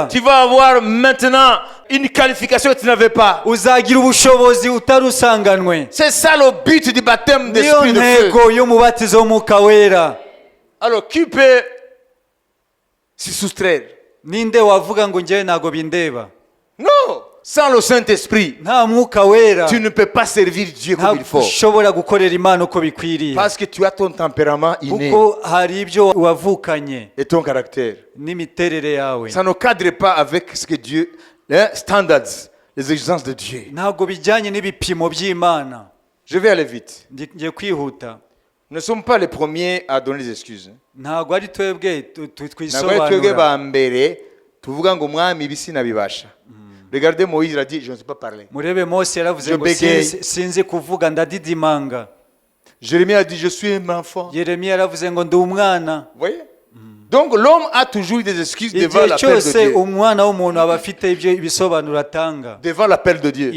Tu vas avoir maintenant une qualification que tu n'avais pas. C'est ça le but du baptême d'esprit de feu. Alors, qui peut s'y soustraire? Non! Sans le Saint-Esprit, tu ne peux pas servir Dieu comme il faut. Parce que tu as ton tempérament inné et ton caractère. Ça ne cadre pas avec ce que Dieu, les standards, les exigences de Dieu. Je vais aller vite. Nous ne sommes pas les premiers à donner des excuses. Regardez Moïse, il a dit, je ne sais pas parler. Je bégaye. Jérémie a dit, je suis un enfant. Vous voyez? Donc l'homme a toujours des excuses devant l'appel de Dieu. Devant l'appel de Dieu.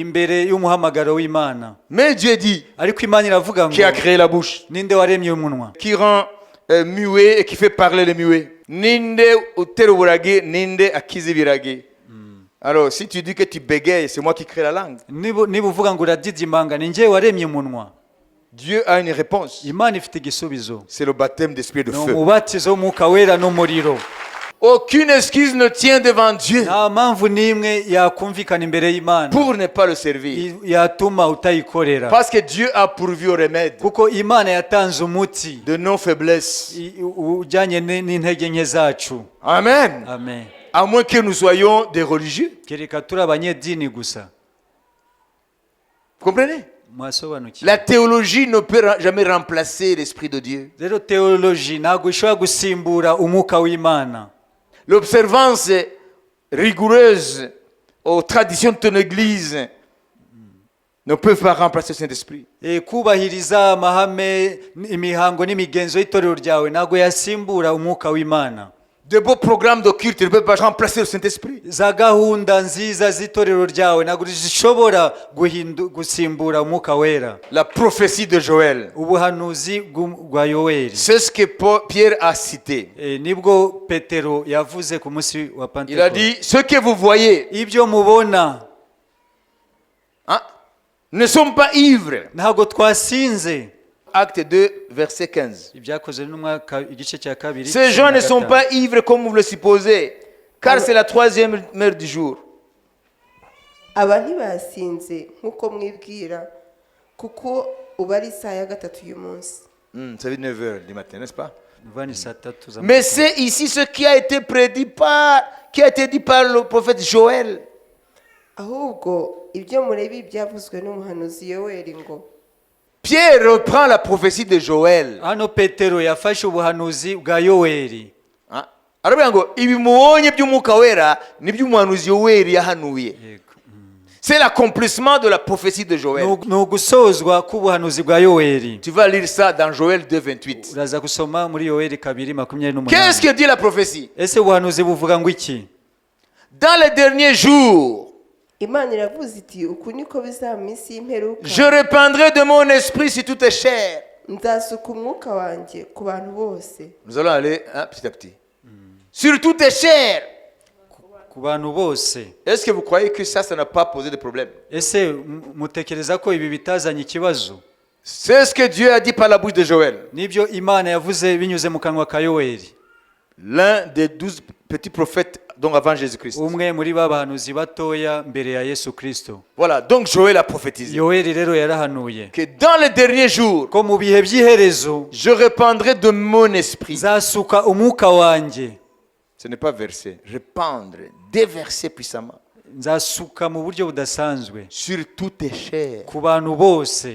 Mais Dieu dit, qui a créé la bouche, qui rend muet et qui fait parler les muets. Alors si tu dis que tu bégayes, c'est moi qui crée la langue. Dieu a une réponse. C'est le baptême d'esprit de feu. Aucune excuse ne tient devant Dieu pour ne pas le servir. Parce que Dieu a pourvu au remède de nos faiblesses. Amen. Amen. À moins que nous soyons des religieux. Vous comprenez? La théologie ne peut jamais remplacer l'Esprit de Dieu. L'observance rigoureuse aux traditions de ton église ne peut pas remplacer le Saint-Esprit. De beaux programmes de culte ne peuvent pas remplacer le Saint-Esprit. La prophétie de Joël, c'est ce que Pierre a cité. Il a dit, ce que vous voyez ne sont pas ivres. Acte 2, verset 15. Ces gens ne sont pas ivres comme vous le supposez, car c'est la 3e heure du jour. Aba ntibasinze nk'uko mwibwira kuko uba ari isaha ya gatatu y'umunsi. Ça veut dire 9 heures du matin, n'est-ce pas? Mais c'est ici ce qui a été dit par le prophète Joël. Ahubwo ibyo mureba byavuzwe n'umuhanuzi Yoweli ngo. Pierre reprend la prophétie de Joël. aravuga ngo ibi mubonye by'umwuka wera ni by'umuhanuzi Yoweli yahanuye. C'est l'accomplissement de la prophétie de Joël. ni ugusozwa k'ubuhanuzi bwa yoweri. Tu vas lire ça dans Joël 2:28. uraza gusoma muri yoweri 2:28. Qu'est-ce que dit la prophétie? ese ubuhanuzi buvuga ngo iki? Dans les derniers jours, imana iravuze iti uku niko bizaba mu minsi y'imperuka je répandrai de mon esprit sur toute chair. nzasuka umwuka wanjye ku bantu bose. Nous allons aller petit à petit. Sur toute chair. ku bantu bose. Est-ce que vous croyez que ça n'a pas posé de problème? ese mutekereza ko ibi bitazanye ikibazo? C'est ce que Dieu a dit par la bouche de Joël. nibyo imana yavuze binyuze mu kanwa ka yoweri, L'un des 12 petits prophètes donc avant Jésus-Christ. umwe muri ba bahanuzi batoya mbere ya Yesu Kristo. Voilà, donc Joël a prophétisé yoweri rero yarahanuye que dans les derniers jours, ko mu bihe by'iherezo je répandrai de mon esprit. nzasuka umwuka wanjye. Ce n'est pas verser, répandre, déverser puissamment nzasuka mu buryo budasanzwe sur toute chair. ku bantu bose,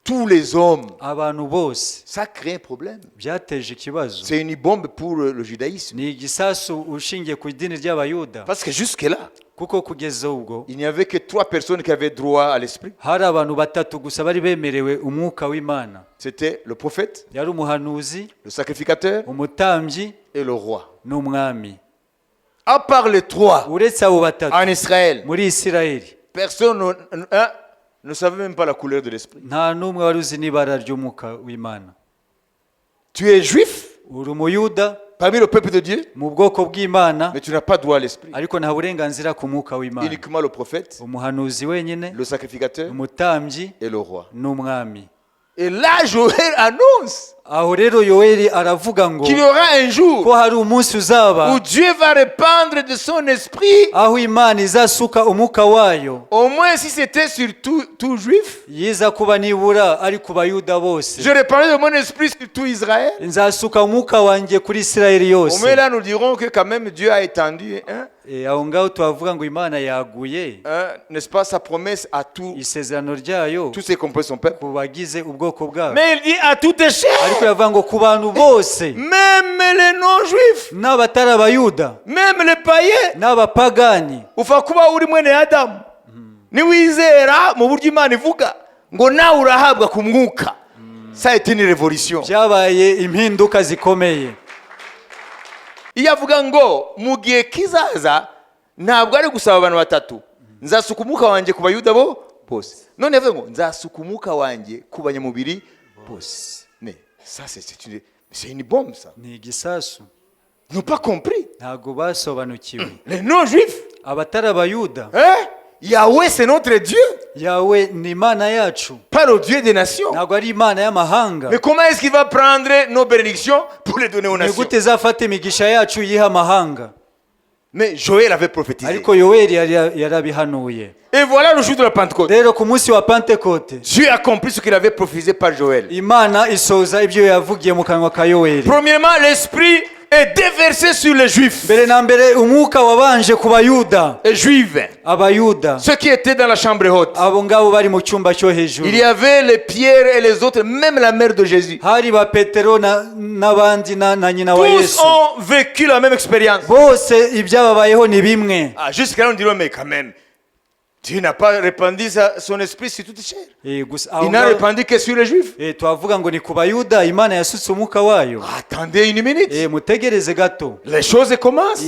Tous les hommes. abantu bose. Ça crée un problème. byateje ikibazo. C'est une bombe pour le judaïsme. ni igisasu ushingiye ku idini ry'abayuda, Parce que jusque-là, kuko kugeza ubwo il n'y avait que 3 personnes qui avaient droit à l'esprit. hari abantu batatu gusa bari bemerewe umwuka w'Imana. C'était le prophète, yari umuhanuzi, le sacrificateur umutambyi et le roi. n'umwami. À part les 3 uretse abo batatu en Israël, muri Isirayeli personne ne savait même pas la couleur de l'esprit. nta n'umwe wari uzi n'ibara ry'umwuka w'Imana. Tu es juif uri umuyuda parmi le peuple de Dieu, mu bwoko bw'Imana, mais tu n'as pas droit à l'esprit. ariko nta burenganzira ku mwuka w'Imana. Uniquement le prophète, umuhanuzi wenyine, le sacrificateur umutambyi et le roi. n'umwami. Et là, Joël annonce aho rero yoweri aravuga ngo qu'il y aura un ko jour hari umunsi uzaba où Dieu va répandre de son esprit, aho Imana izasuka umwuka wayo. au moins si c'était sur tout juif. yiza kuba nibura ari ku bayuda bose. Je répandrai de mon esprit sur tout Israël. nzasuka umwuka wanjye kuri Isirayeli Au yose. moins là, nous dirons que quand même Dieu a étendu, aho ngaho tuhavuga ngo Imana yaguye n'est-ce pas, sa promesse à isezerano ryayo tous ses compris son peuple. ku bagize ubwoko bwabo. Mais il dit à toute chair, ariko yavuga ngo ku bantu bose, même les non-juifs, n'abatari abayuda, même les païens. n'abapagani. Upfa kuba uri mwene Adamu niwizera mu buryo Imana ivuga ngo nawe urahabwa ku mwuka. Ça a été une révolution. byabaye impinduka zikomeye. Iyo avuga ngo mu gihe kizaza ntabwo ari gusaba abantu batatu, nzasuka umwuka wanjye ku bayuda bose. None yavuga ngo nzasuka umwuka wanjye ku banyamubiri bose. Mais ça c'est une bombe ça. ni igisasu. Ils n'ont pas compris. ntabwo basobanukiwe. Les non-juifs, abatari abayuda, Yahweh c'est notre Dieu, yawe ni Imana yacu, pas le Dieu des nations. ntabwo ari Imana y'amahanga. Mais comment est-ce qu'il va prendre nos bénédictions pour les donner aux ni nations? gute zafata imigisha yacu yiha amahanga? Mais Joël avait prophétisé. ariko yoweri yarabihanuye. Et voilà le jour de la Pentecôte. rero ku munsi wa Pentekote Dieu a accompli ce qu'il avait prophétisé par Joël. Imana isoza ibyo yavugiye mu kanwa ka yoweri. Premièrement, l'esprit est déversé sur les juifs mbere na mbere umwuka wabanje ku bayuda, et juifs, abayuda ceux qui étaient dans la chambre haute. abo ngabo bari mu cyumba cyo hejuru. Il y avait les Pierre et les autres, même la mère de Jésus. hari ba Petero n'abandi na nyina wa Tous Yesu. ont vécu la même expérience. bose ibyababayeho ni bimwe. Jusqu'à là, on dirait, mais quand même, Dieu n'a pas répandu son esprit sur toute chair. Gusa aho Il n'a ngaho- répandu que sur les juifs. twavuga ngo ni ku bayuda Imana yasutse umwuka wayo. Attendez une minute. mutegereze gato. Les choses commencent.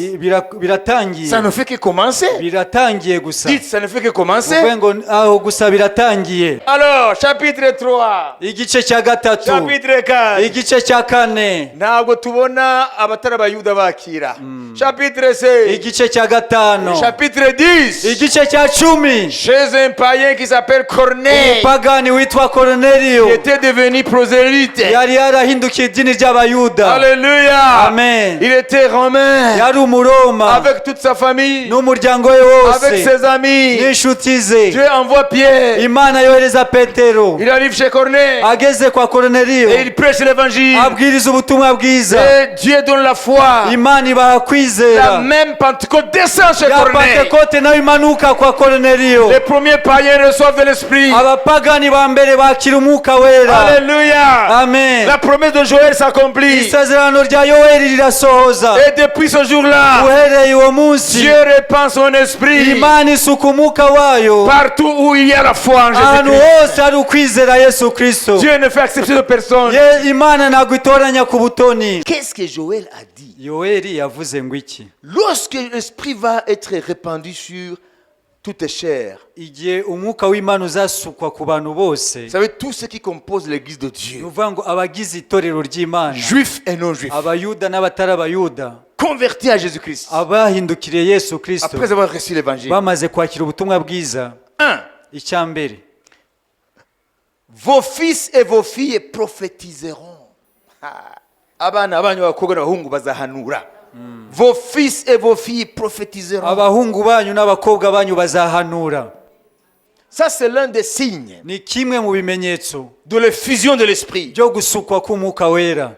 biratangiye. Ça ne fait que commencer. biratangiye gusa. Dites, ça ne fait que commencer. uvuge ngo aho gusa biratangiye. Alors, chapitre 3, igice cya gatatu, chapitre 4. igice cya kane, Ntabwo tubona abatari abayuda bakira. Chapitre 6, igice cya gatanu, chapitre 10. igice cya cumi. Chez un païen qui s'appelle Corneille, umupagani witwa Korneliyo qui était devenu prosélyte. yari yarahindukiye idini ry'abayuda. Alléluia. Amen. Il était romain yari umuroma avec toute sa famille, n'umuryango we avec wose ses amis. n'inshuti ze. Dieu envoie Pierre. Imana yohereza Petero, Il arrive chez Corneille ageze kwa Korneliyo, et il prêche l'évangile. abwiriza ubutumwa bwiza. Et Dieu donne la foi. Imana ibaha La kwizera. même Pentecôte descend chez ya Corneille. Pentekote nayo imanuka kwa Korneliyo. koruneliyo Les premiers païens reçoivent de l'esprit. abapagani ba mbere bakira umwuka wera. Alléluia. Amen. La promesse de Joël s'accomplit. isezerano rya yoweri rirasohoza. Et depuis ce jour-là, uhereye uwo munsi Dieu répand son esprit imana isuka umwuka wayo partout où il y a la foi en ahantu Jésus-Christ. hose hari ukwizera yesu kristo. Dieu ne fait exception de personne. Imana ntabwo itoranya ku butoni. Qu'est-ce que Joël a dit? yoweri yavuze ngo iki? Lorsque l'esprit va être répandu sur toute chair, igihe umwuka w'imana uzasukwa ku bantu bose, vous savez, tous ceux qui composent l'église de ni Dieu, ukuvuga ngo abagize itorero ry'imana, juifs et non juifs, abayuda n'abatari abayuda, convertis à Jésus-Christ, abahindukiriye yesu kristo après avoir reçu l'évangile. bamaze kwakira ubutumwa bwiza. 1. icya mbere, Vos fils et vos filles prophétiseront. Abana banyu b'abakobwa n'abahungu bazahanura. Vos fils et vos filles prophétiseront. abahungu banyu n'abakobwa banyu bazahanura. Ça, c'est l'un des signes ni kimwe mu bimenyetso de l'effusion de l'esprit byo gusukwa k'umwuka wera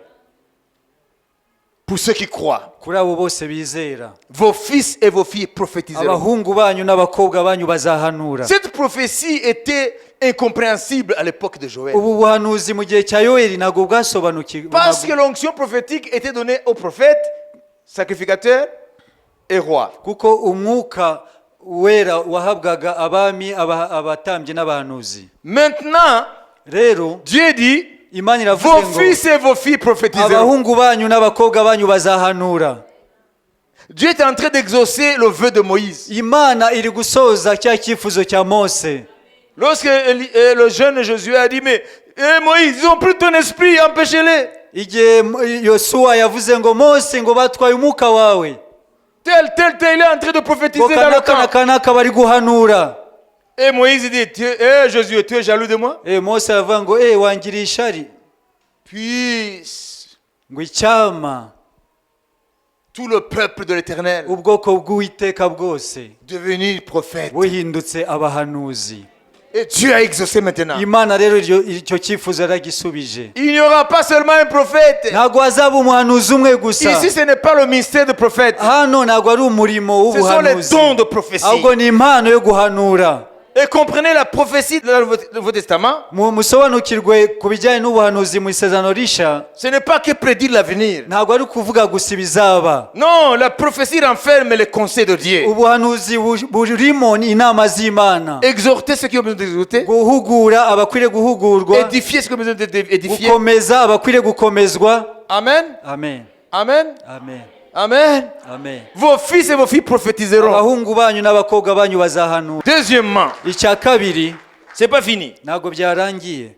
pour ceux qui croient. kuri abo bose bizera. Vos fils et vos filles prophétiseront. abahungu banyu n'abakobwa banyu bazahanura. Cette prophétie était incompréhensible à l'époque de Joël. ubu buhanuzi mu gihe cya yoweri ntabwo bwasobanukiwe, Parce que l'onction prophétique était donnée aux prophètes, sacrificateurs et rois. kuko umwuka wera wahabwaga abami, abatambyi n'abahanuzi. Maintenant, rero Dieu dit, imana iravuze vos ngo fils et vos filles prophétiseront. abahungu banyu n'abakobwa banyu bazahanura. Dieu est en train d'exaucer le vœu de Moïse. imana iri gusoza cya cyifuzo cya mose. Lorsque le jeune Josué a dit, mais Moïse, ils ont pris ton esprit, empêchez-les. igihe yosuwa yavuze ngo mose ngo batwaye umwuka wawe, Tel, il est en train de ngo prophétiser dans le kanaka na camp. kanaka bari guhanura. Et Moïse dit, Josué, tu es jaloux de moi? mose aravuga ngo wangiriye ishari. Puisse ngo icyama tout le peuple de l'Éternel ubwoko bw'uwiteka bwose devenir prophète. buhindutse abahanuzi. Et Dieu a exaucé maintenant. imana rero icyo cyifuzo yaragisubije. Il n'y aura pas seulement un prophète. ntabwo hazaba umuhanuzi umwe gusa. Ici, ce n'est pas le ministère de prophète. hano ntabwo ari umurimo Ce sont les w'ubuhanuzi, dons de prophétie. ahubwo ni impano yo guhanura. Et comprenez la prophétie de Nouveau Testament. musobanukirwe ku bijyanye n'ubuhanuzi mu isezerano rishya, Ce n'est pas que prédire l'avenir. ntabwo ari ukuvuga gusa ibizaba. Non, la prophétie renferme les conseils de Dieu. ubuhanuzi burimo ni inama z'imana. Exhorter ceux qui ont besoin d'exhorter. guhugura abakwiriye guhugurwa, Édifier ceux qui ont besoin d'édifier. gukomeza abakwiriye gukomezwa. Amen. amen Amen. amen Amen. amen. Vos fils et vos filles prophétiseront. abahungu banyu n'abakobwa banyu bazahanura. Deuxièmement, icya kabiri, c'est pas fini. ntabwo byarangiye.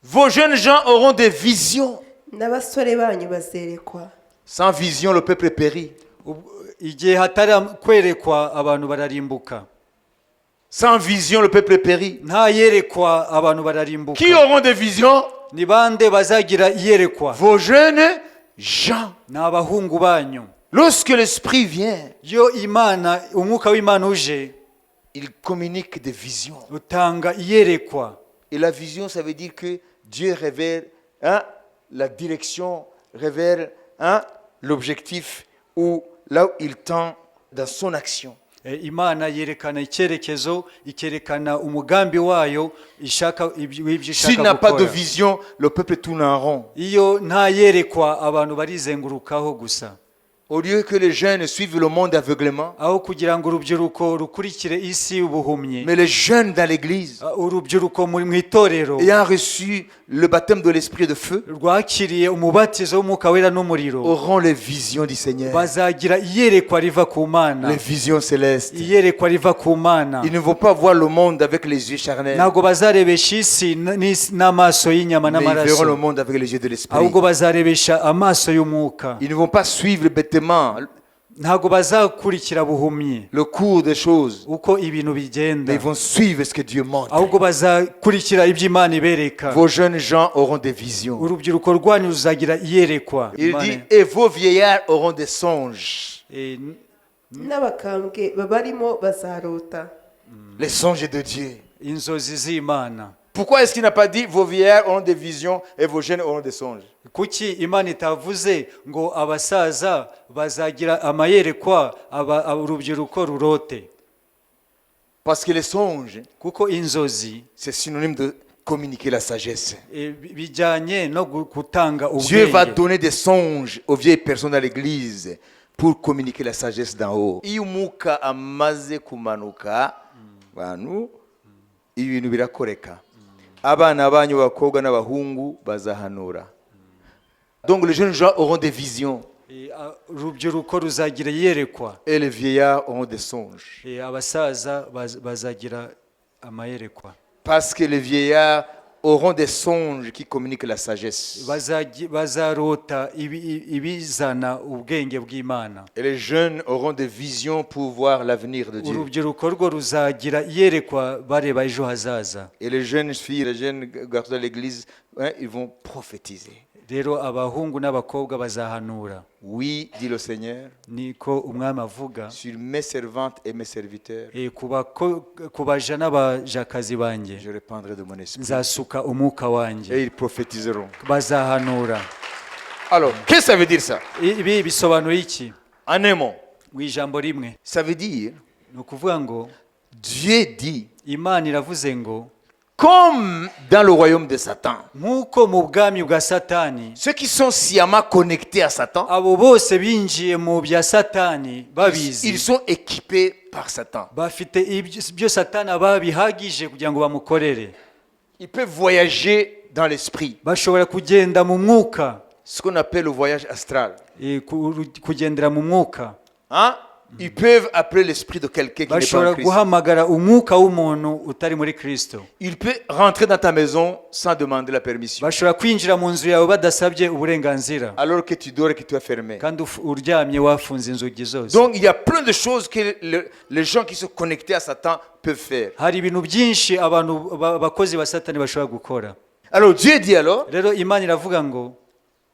Vos jeunes gens auront des visions. n'abasore banyu bazerekwa. Sans vision, le peuple périt. igihe hatari kwerekwa abantu bararimbuka. Sans vision, le peuple périt. nta yerekwa abantu bararimbuka. Qui auront des visions? ni bande bazagira iyerekwa? Vos jeunes gens. ni abahungu banyu. Lorsque l'esprit vient, iyo imana umwuka w'imana uje, il communique des visions. utanga iyerekwa. Et la vision, ça veut dire que Dieu révèle la direction, révèle l'objectif ou là où il tend dans son action. imana yerekana icyerekezo, ikerekana umugambi wayo ishaka ibyo S'il ishaka n'a pas de gukora. vision, le peuple tourne en rond. iyo nta yerekwa abantu barizengurukaho gusa. Au lieu que les jeunes suivent le monde aveuglément, aho kugira ngo urubyiruko rukurikire isi y'ubuhumyi, mais les jeunes dans l'église, urubyiruko mu itorero ayant reçu le baptême de l'esprit de feu, rwakiriye umubatizo w'umwuka wera n'umuriro, auront les visions du Seigneur, bazagira iyerekwa riva ku Mana. les visions célestes. iyerekwa riva ku Mana. Ils ne vont pas voir le monde avec les yeux charnels, ntabwo bazarebesha isi n'amaso y'inyama mais ils verront le n'amaraso, monde avec les yeux de l'esprit. ahubwo bazarebesha amaso y'umwuka. Ils ne vont pas suivre bêtement ntabwo bazakurikira buhumyi le cours des choses, uko ibintu mais bigenda, ils vont suivre ce que Dieu montre. ahubwo bazakurikira ibyo Imana ibereka. Vos jeunes gens auront des visions. urubyiruko rwanyu ruzagira iyerekwa. Il dit, et vos vieillards auront des songes. n'abakambwe babarimo bazarota. Les songes de Dieu. inzozi z'Imana. Pourquoi est-ce qu'il n'a pas dit vos vieillards auront des visions et vos jeunes auront des songes? kuki Imana itavuze ngo abasaza bazagira amayerekwa, urubyiruko rurote? Parce que les songes, kuko inzozi c'est synonyme de communiquer la sagesse. bijyanye no gutanga Dieu va ubwenge. donner des songes aux vieilles personnes à l'église pour communiquer la sagesse d'en haut. Iyo umwuka amaze kumanuka bantu ibintu birakoreka. Abana banyu b'abakobwa n'abahungu bazahanura. Donc les jeunes gens auront des visions Urubyiruko ruzagira iyerekwa, et les vieillards auront des songes. abasaza bazagira amayerekwa. Parce que les vieillards auront des songes qui communiquent la sagesse. Bazarota ibizana ubwenge bw'Imana. Et les jeunes auront des visions pour voir l'avenir de Dieu. Urubyiruko rwo ruzagira iyerekwa bareba ejo hazaza. Et les jeunes filles, les jeunes garçons de l'église, ils vont prophétiser. Rero abahungu n'abakobwa bazahanura. Oui, dit le Seigneur, Niko umwami avuga, sur mes servantes et mes serviteurs, kubaja n'abajakazi banjye je répandrai de mon esprit. nzasuka umwuka Et wanjye, ils prophétiseront. bazahanura. Alors, qu'est-ce que ça veut dire ça? Ibi bisobanura iki? En un mot, Mu ijambo rimwe ça veut dire, ni ukuvuga ngo Dieu dit, Imana iravuze ngo comme dans le royaume de Satan, nk'uko mu bwami bwa Satani ceux qui sont sciemment connectés à Satan, abo bose binjiye mu bya Satani babizi, ils sont équipés par Satan. bafite ibyo Satani aba bihagije kugira ngo bamukorere. Ils peuvent voyager dans l'esprit, Bashobora kugenda mu mwuka, ce qu'on appelle le voyage astral. kugendera mu mwuka. Hein? Ils peuvent appeler l'esprit de quelqu'un qui n'est pas Bashobora en Christ. guhamagara umwuka w'umuntu utari muri Kristo. Il peut rentrer dans ta maison sans demander la permission. Bashobora kwinjira mu nzu yawe badasabye uburenganzira, Alors que tu dors et que tu es fermé. kandi uryamye wafunze inzugi zose. Donc il y a plein de choses que les gens qui sont connectés à Satan peuvent faire. Hari ibintu byinshi abantu abakozi ba Satani bashobora gukora. Alors Dieu dit alors, Rero Imana iravuga ngo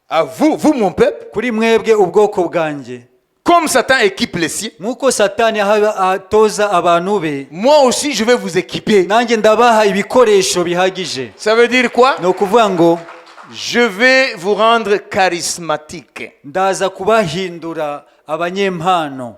à vous, vous mon peuple, kuri mwebwe ubwoko bwanjye, comme Satan équipe les siens, nk'uko Satani atoza abantu be, moi aussi je vais vous équiper. nanjye ndabaha ibikoresho bihagije. Ça veut dire quoi? Ni ukuvuga ngo Je vais vous rendre charismatique. ndaza kubahindura abanyempano.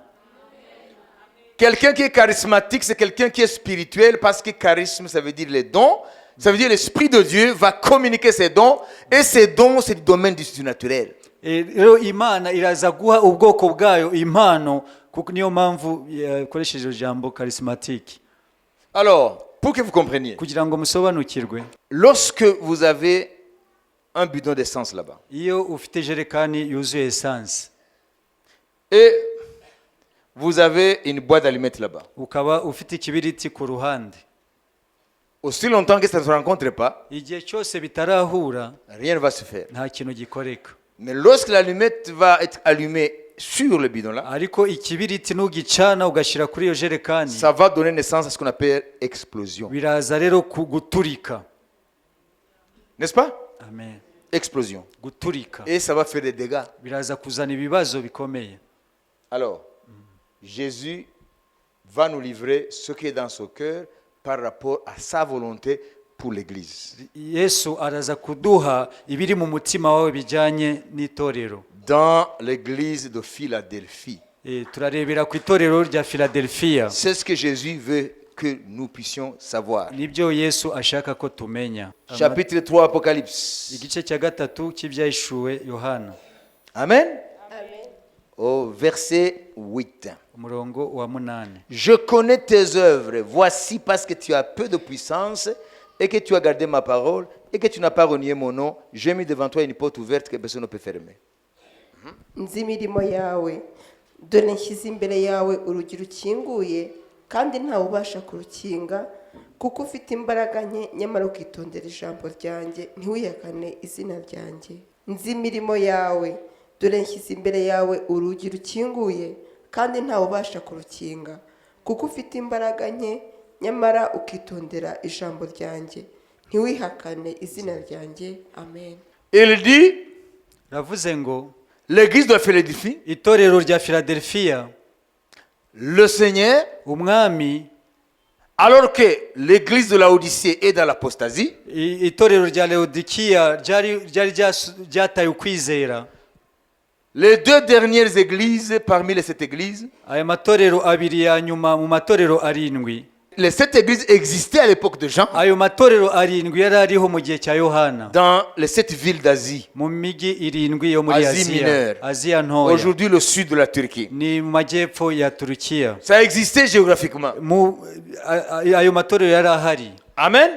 Quelqu'un qui est charismatique, c'est quelqu'un qui est spirituel, parce que charisme, ça veut dire les dons. Ça veut dire l'Esprit de Dieu va communiquer ses dons, et ces dons, c'est du domaine du surnaturel. Rero Imana iraza guha ubwoko bwayo impano, kuko niyo mpamvu ikoresheje ijambo charismatique, Alors, pour que vous compreniez, kugira ngo musobanukirwe. lorsque vous avez un bidon d'essence là-bas, Iyo ufite jerekani yuzuye essence, et vous avez une boîte d'allumettes là-bas, ukaba ufite ikibiriti ku ruhande, aussi longtemps que ça ne se rencontre pas, igihe cyose bitarahura rien ne va se faire. nta kintu gikoreka. Mais lorsque l'allumette va être allumée sur le bidon là, Ariko ikibiriti nugicana ugashyira kuri iyo jerekani, ça va donner naissance à ce qu'on appelle explosion. biraza rero guturika. N'est-ce pas? Amen. Explosion. Guturika Et ça va faire des dégâts. biraza kuzana ibibazo bikomeye. Alors, Jésus va nous livrer ce qui est dans son cœur par rapport à sa volonté pour l'Église. Yesu araza kuduha ibiri mu mutima wawe bijyanye n'itorero. Dans l'Église de Philadelphie. Turarebera ku itorero rya Philadelphia. C'est ce que Jésus veut que nous puissions savoir. Nibyo Yesu ashaka ko tumenya. Chapitre 3, Apocalypse. Igice cya gatatu cy'ibyahishuwe Yohana, Amen. Au verset 8. umurongo wa 8. Je connais tes œuvres. Voici parce que tu as peu de puissance et que tu as gardé ma parole et que tu n'as pas renié mon nom. J'ai mis devant toi une porte ouverte que personne ne peut fermer. nzi imirimo yawe dore nshyize imbere yawe urugi rukinguye kandi ntawe ubasha kurukinga kuko ufite imbaraga nke nyamara ukitondera ijambo ryanjye ntiwihakane izina ryanjye. Nzi imirimo yawe dore nshyize imbere yawe urugi rukinguye kandi ntawe ubasha kurukinga kuko ufite imbaraga nke nyamara ukitondera ijambo ryanjye ntiwihakane izina ryanjye. Amen. Il dit, Ravuze ngo l'église de Philadelphie, itorero rya Philadelphia, le Seigneur, umwami, alors que l'église de Laodicée est dans l'apostasie, itorero rya Laodikiya ryari ryataye ukwizera. les deux dernières églises parmi les sept églises, Aya matorero abiri ya nyuma mu matorero arindwi, les 7 églises existaient à l'époque de Jean, ayo matorero arindwi yari ariho mu gihe cya Yohana dans les 7 villes d'Asie. mu migi irindwi yo muri Asie mineure. Aziya ntoya Aujourd'hui, le sud de la Turquie. ni mu majyepfo ya Turukiya. Ça existait géographiquement. Ayo matorero yari ahari. Amen.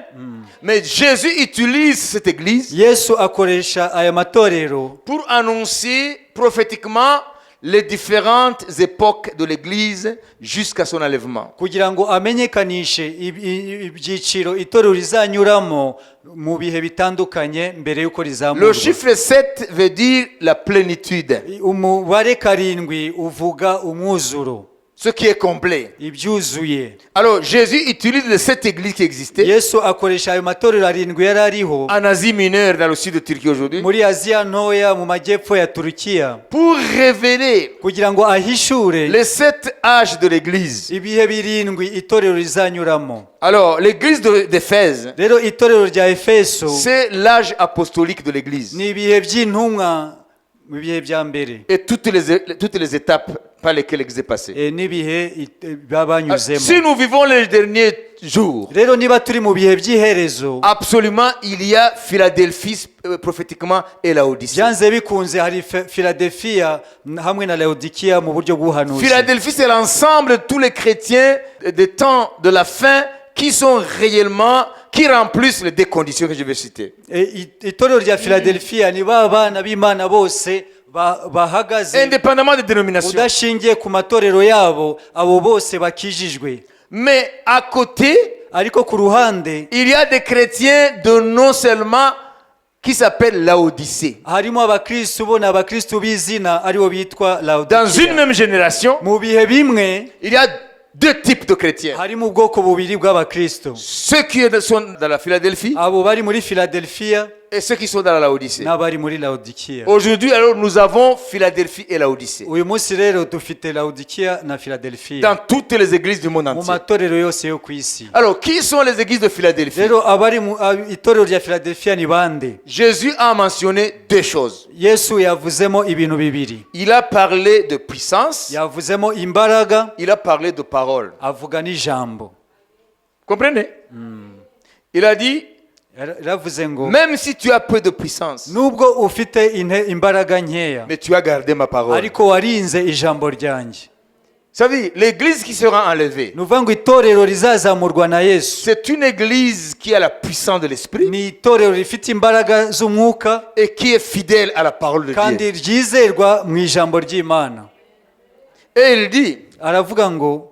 Mais Jésus utilise cette église Yesu akoresha aya matorero pour annoncer prophétiquement les différentes époques de l'église jusqu'à son enlèvement. kugira ngo amenyekanishe ibyiciro itorero rizanyuramo mu bihe bitandukanye mbere y'uko Le rizamurwa. chiffre 7 veut dire la plénitude, Umubare karindwi uvuga umwuzuro, ce qui est complet. ibyuzuye. Alors Jésus utilise les 7 églises qui existaient Yesu akoresha ayo matorero arindwi yari ariho en Asie mineure, dans le sud de Turquie aujourd'hui, muri Aziya ntoya mu majyepfo ya Turukiya pour révéler kugira ngo ahishure les 7 âges de l'église. ibihe birindwi itorero rizanyuramo. Alors l'église d'Éphèse, Rero itorero rya Efeso c'est l'âge apostolique de l'église ni ibihe by'intumwa mu bihe bya mbere et toutes les étapes par lesquelles l'église est passée. n'ibihe babanyuzemo. Si nous vivons les derniers jours, Rero niba turi mu bihe by'iherezo, absolument il y a Philadelphie prophétiquement et Laodicée. byanze bikunze hari Philadelphia hamwe na Laodikiya mu buryo bw'ubuhanuzi. Philadelphie, c'est l'ensemble de tous les chrétiens des temps de la fin qui sont réellement, qui remplissent les 2 conditions que je vais citer. Itorero rya Philadelphia ni ba bana b'Imana bose bahagaze Indépendamment des dénominations. udashingiye ku matorero yabo, abo bose bakijijwe. Mais à côté, Ariko ku ruhande il y a des chrétiens de non seulement qui s'appellent Laodicée. harimo abakristu bo ni abakristu b'izina aribo bitwa Dans une Laodikiya. même génération, Mu bihe bimwe il y a 2 types de chrétiens. harimo ubwoko bubiri bw'abakristu, Ceux qui sont dans la Philadelphie abo bari muri Philadelphia et ceux qui sont dans la Laodicée. n'abari muri Laodikiya. Aujourd'hui, alors, nous avons Philadelphie et Laodicée. Uyu munsi rero dufite Laodikiya na Philadelphia Dans toutes les églises du monde mu entier. matorero yose yo ku isi. Alors, qui sont les églises de Philadelphie? Rero abari mu itorero rya Philadelphia ni bande? Jésus a mentionné 2 choses. Yesu yavuzemo ibintu bibiri. Il a parlé de puissance, Yavuzemo imbaraga, il a parlé de parole. avuga n'ijambo. Comprenez? Il a dit, Yaravuze ngo même si tu as peu de puissance, nubwo ufite imbaraga nkeya mais tu as gardé ma parole. ariko warinze ijambo ryanjye. Vous savez, l'église qui sera enlevée, Ni ukuvuga ngo itorero rizazamurwa na Yesu c'est une église qui a la puissance de l'esprit ni itorero rifite imbaraga z'umwuka et qui est fidèle à la parole de kandi Dieu. ryizerwa mu ijambo ry'Imana. Et il dit, Aravuga ngo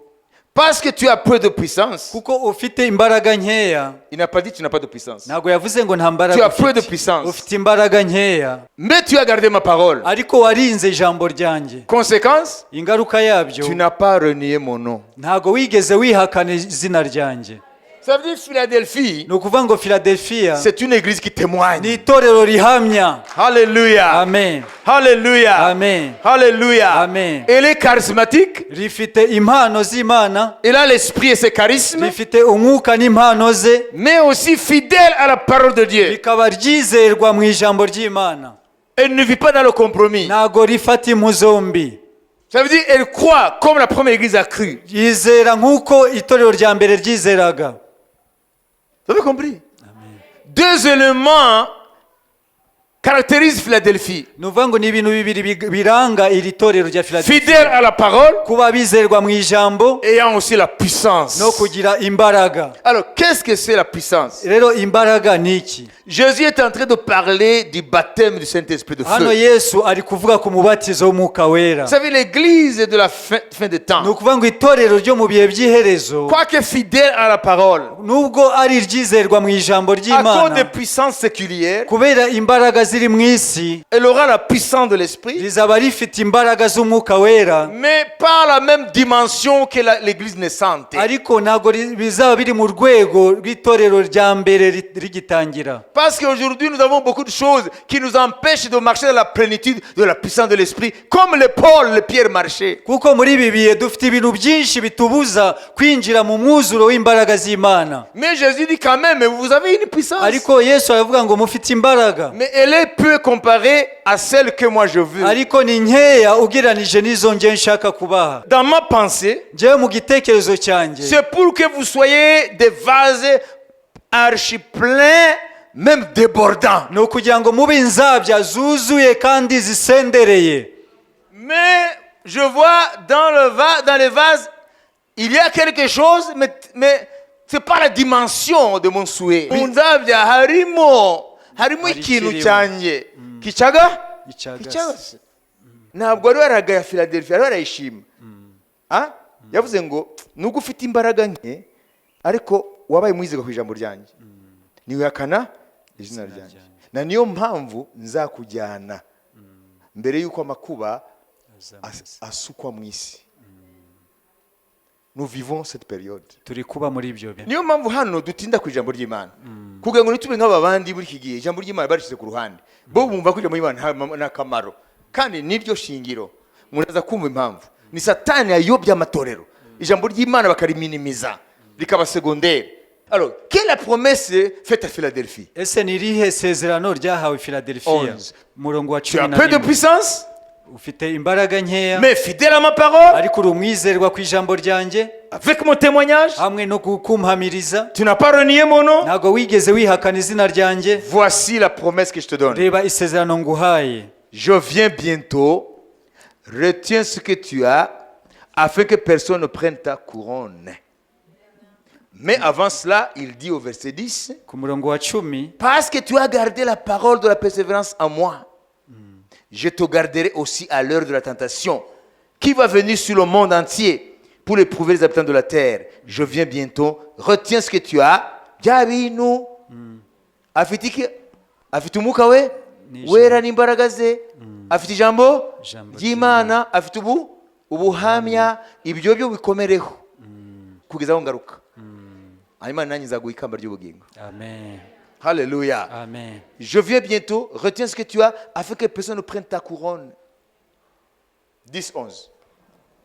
parce que tu as peu de puissance, kuko ufite imbaraga nkeya, il n'a pas dit tu n'as pas de puissance, ntabwo yavuze ngo nta tu mbaraga as peu de ufite. puissance, Ufite imbaraga nkeya mais tu as gardé ma parole. ariko warinze ijambo ryanjye. Conséquence, Ingaruka yabyo tu n'as pas renié mon nom. ntabwo wigeze wihakana izina ryanjye. Ça veut dire Philadelphie, Ni ukuvuga ngo Philadelphia c'est une église qui ni témoigne. itorero rihamya. Alléluia. Amen. Alléluia. Amen. Alléluia. Amen. Elle est charismatique. Rifite impano z'Imana, Elle a l'esprit et ses charismes, rifite umwuka n'impano ze, mais aussi fidèle à la parole de Dieu. rikaba ryizerwa mu ijambo ry'Imana. Elle ne vit pas dans le compromis. Ntabwo rifata impu zombi. Ça veut dire elle croit comme la première église a cru. Yizera nk'uko itorero rya mbere ryizeraga. Vous avez compris? 2 éléments caractérisent Philadelphie. Ni ukuvuga ngo ni ibintu bibiri biranga iri torero rya Philadelphia: Fidèle à la parole, kuba bizerwa mu ijambo ayant aussi la puissance. no kugira imbaraga. Alors, qu'est-ce que c'est la puissance? Rero imbaraga ni iki? Jésus est en train de parler du baptême du Saint-Esprit de Hano feu. Yesu ari kuvuga ku mubatizo w'umwuka wera. Vous savez, l'église de la fin des Ni temps, ukuvuga ngo itorero ryo mu bihe by'iherezo, quoique fidèle à la parole, nubwo ari iryizerwa mu ijambo à cause des ry'Imana, puissances séculières, kubera imbaraga ziri mu isi, elle aura la puissance de l'esprit, rizaba rifite imbaraga z'umwuka wera, mais pas la même dimension que l'église naissante. ariko ntabwo bizaba biri mu rwego rw'itorero rya mbere rigitangira. Parce qu'aujourd'hui, nous avons beaucoup de choses qui nous empêchent de marcher dans la plénitude de la puissance de l'esprit, comme les Paul, les Pierre marchaient. Kuko muri ibi bihe dufite ibintu byinshi bitubuza kwinjira mu mwuzuro w'imbaraga z'Imana. Mais Jésus dit quand même, mais vous avez une puissance. Ariko Yesu aravuga ngo mufite imbaraga, Mais elle très peu comparée à celle que moi je veux. ariko ni nkeya ugereranije n'izo nge nshaka kubaha. Dans ma pensée, njyewe mu gitekerezo cyanjye c'est pour que vous soyez des vases archi pleins, même débordants. ni ukugira ngo mube inzabya zuzuye kandi zisendereye. Mais je vois dans les vases, il y a quelque chose, mais c'est pas la dimension de mon souhait. Unzabya harimo ikintu cyanjye kicaga Icagase. ntabwo ari waragaya Philadelphia ari warayishima. Yavuze ngo nubwo ufite imbaraga nke ariko wabaye mwiziga ku ijambo ryanjye niwihakana izina ryanjye, na niyo mpamvu nzakujyana mbere y'uko amakuba asukwa mu isi. Nous vivons cette période. turi kuba muri ibyo bihe. Niyo mpamvu hano dutinda ku ijambo ry'Imana kugira ngo nitube nk'aba bandi muri iki gihe ijambo ry'Imana barishyize ku ruhande, bo bumva ko ijambo ry'Imana nta kamaro, kandi niryo shingiro. Muraza kumva impamvu ni Satani yayobya amatorero, ijambo ry'Imana bakariminimiza rikaba secondaire. Alors, quelle est la promesse faite à Philadelphie? ese ni irihe sezerano ryahawe Philadelphia? 11. Umurongo wa Tu as peu de 11. puissance, ufite imbaraga nkeya mais fidèle à ma parole, ariko uri umwizerwa ku ijambo ryanjye avec mon témoignage, hamwe no kumpamiriza. tu n'as pas renié mon nom. ntabwo wigeze wihakana izina ryanjye. Voici la promesse que je te donne. reba isezerano nguhaye. Je viens bientôt, retiens ce que tu as, afin que personne ne prenne ta couronne. Mais avant cela, il dit au verset 10, ku murongo wa 10, parce que tu as gardé la parole de la persévérance en moi, je te garderai aussi à l'heure de la tentation, qui va venir sur le monde entier pour éprouver les habitants de la terre. Je viens bientôt, retiens ce que tu as. Jabinu, afite umwuka we wera n'imbaraga ze, afite ijambo ry'Imana, afite ubuhamya, ibyo byo bikomereho kugeza aho ngaruka. Hanyuma nanjye nzaguha ikamba ry'ubugingo. amen Alléluia. amen. Je viens bientôt, retiens ce que tu as, afin que personne ne prenne ta couronne. 10-11.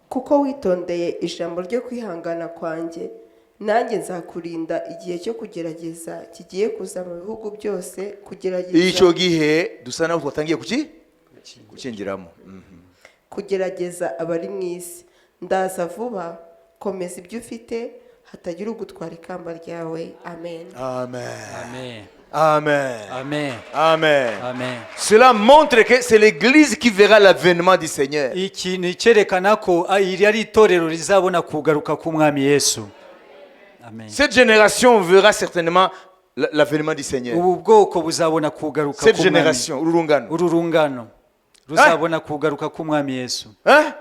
kuko witondeye ijambo ryo kwihangana kwanjye, nanjye nzakurinda igihe cyo kugerageza kigiye kuza mu bihugu byose, Icyo gihe dusa naho twatangiye kukinjiramo. kugerageza abari mu isi. Ndaza vuba, komeza ibyo ufite, hatagira ugutwara ikamba ryawe. Amen. Amen. amen Amen. amen Amen. amen. Cela montre que c'est l'Église qui verra l'avènement du Seigneur. iki ni icyerekana ko iri ari itorero rizabona kugaruka k'umwami Yesu. amen. Cette génération verra certainement l'avènement du Seigneur. ubu bwoko buzabona kugaruka Cette k'umwami. génération, ururungano. uru rungano ruzabona kugaruka k'umwami Yesu. Hein?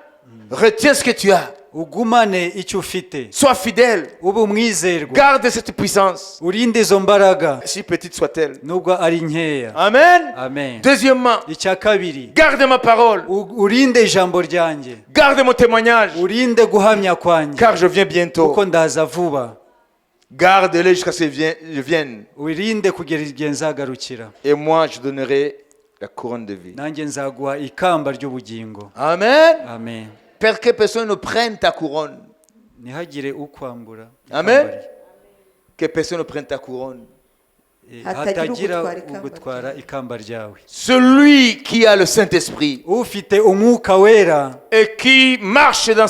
Retiens ce que tu as. ugumane icyo ufite, Sois fidèle. ube umwizerwa, Garde cette puissance, urinde izo mbaraga si petite soit-elle. nubwo ari nkeya. Amen. amen. Deuxièmement, icya kabiri, garde ma parole. urinde ijambo ryanjye, Garde mon témoignage, urinde guhamya kwanjye, car je viens bientôt. kuko ndaza vuba. Garde-les jusqu'à ce que je vienne. wirinde kugera igihe nzagarukira, Et moi, je donnerai la couronne de vie. nanjye nzaguha ikamba ry'ubugingo. Amen. amen. Pour que personne ne prenne ta couronne. ntihagire ukwambura Amen. ikamba rye. Que personne ne prenne ta couronne. hatagira ugutwara ikamba ryawe. Celui qui a le Saint-Esprit ufite umwuka wera et qui marche dans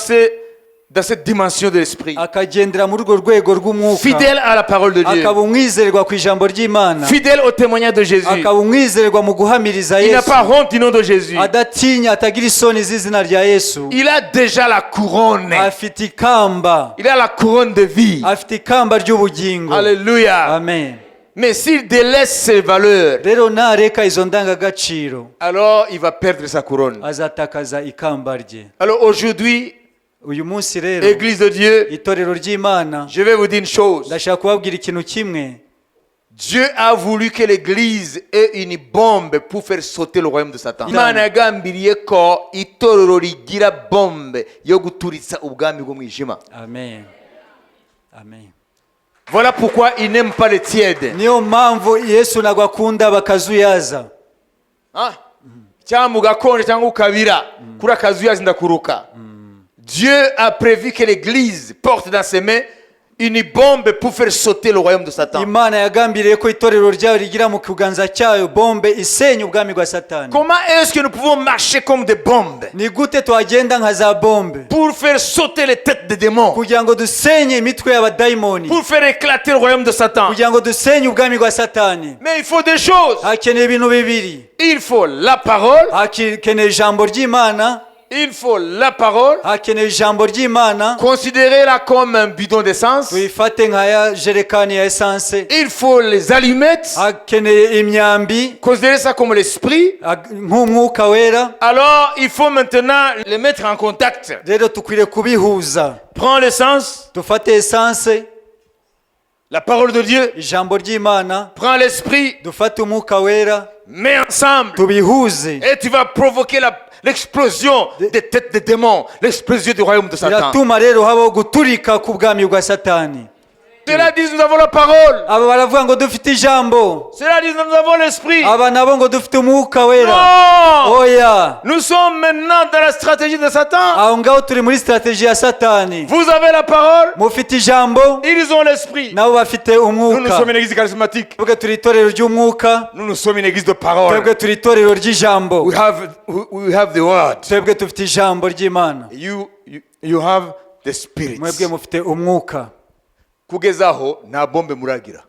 cette dimension de l'Esprit, akagendera muri urwo rwego rw'umwuka, fidèle à la parole de Dieu, akaba umwizerwa ku ijambo ry'Imana, fidèle au témoignage de Jésus. akaba umwizerwa mu guhamiriza Il n'a Yesu, pas honte du nom de Jésus. adatinya, atagira isoni z'izina rya Yesu. Il a déjà la couronne. afite ikamba, Il a la couronne de vie. afite ikamba ry'ubugingo. Alléluia. amen. Mais s'il délaisse ses valeurs, rero nareka izo ndangagaciro, alors il va perdre sa couronne. azatakaza ikamba rye. Alors aujourd'hui, uyu munsi rero, Église de Dieu, itorero ry'Imana, je vais vous dire une chose. ndashaka kubabwira ikintu kimwe. Dieu a voulu que l'Église ait une bombe pour faire sauter le royaume de Satan. Imana yagambiriye ko itorero rigira bombe yo guturitsa ubwami bw'umwijima. amen amen. Voilà pourquoi il n'aime pas les tièdes. niyo mpamvu Yesu ntabwo akunda bakazuyaza. Cyangwa ugakonje cyangwa ukabira kuri akazuyazi ndakuruka. Dieu a prévu que l'Église porte dans ses mains une bombe pour faire sauter le royaume de Satan. imana yagambiriye ko itorero ryayo rigira mu kiganza cyayo bombe isenya ubwami bwa satani. Comment est-ce que nous pouvons marcher comme des bombes Ni gute twagenda nka za bombe pour faire sauter les têtes des démons, kugira ngo dusenye imitwe y'abadayimoni, pour faire éclater le royaume de Satan? kugira ngo dusenye ubwami bwa satani? Mais il faut des choses. Hakeneye ibintu bibiri. Il faut la parole. Hakeneye ijambo ry'Imana. Il faut la parole. Hakeneye ijambo ry'Imana. Considérez-la comme un bidon d'essence. Tuyifate nka ya jerekani ya esanse. Il faut les allumettes. Hakeneye imyambi Considérez ça comme l'esprit. nk'umwuka wera. Alors, il faut maintenant les mettre en contact. Rero tukwiriye kubihuza. Prends l'essence, Dufate esanse, la parole de Dieu. ijambo ry'Imana, Prends l'esprit, dufate umwuka wera, mets ensemble. tubihuze. Et tu vas provoquer l'explosion des têtes des démons, l'explosion du royaume de Satan. Biratuma rero habaho guturika ku bwami bwa satani. Cela dit, nous avons la parole. Aba baravuga ngo dufite ijambo, Cela dit, nous avons l'esprit. aba nabo ngo dufite umwuka wera. Non! Oya, Nous sommes maintenant dans la stratégie de Satan. aho ngaho turi muri strategy ya satani. Vous avez la parole, Mufite ijambo, ils ont l'esprit. nabo bafite Nous, nous sommes umwuka. une église charismatique. Twebwe turi itorero ry'umwuka, Nous, nous sommes une église de parole. twebwe turi itorero ry'ijambo, We have the word. twebwe dufite ijambo ry'Imana, You have the spirit. mwebwe mufite umwuka. Kugeza aho nta bombe muragira.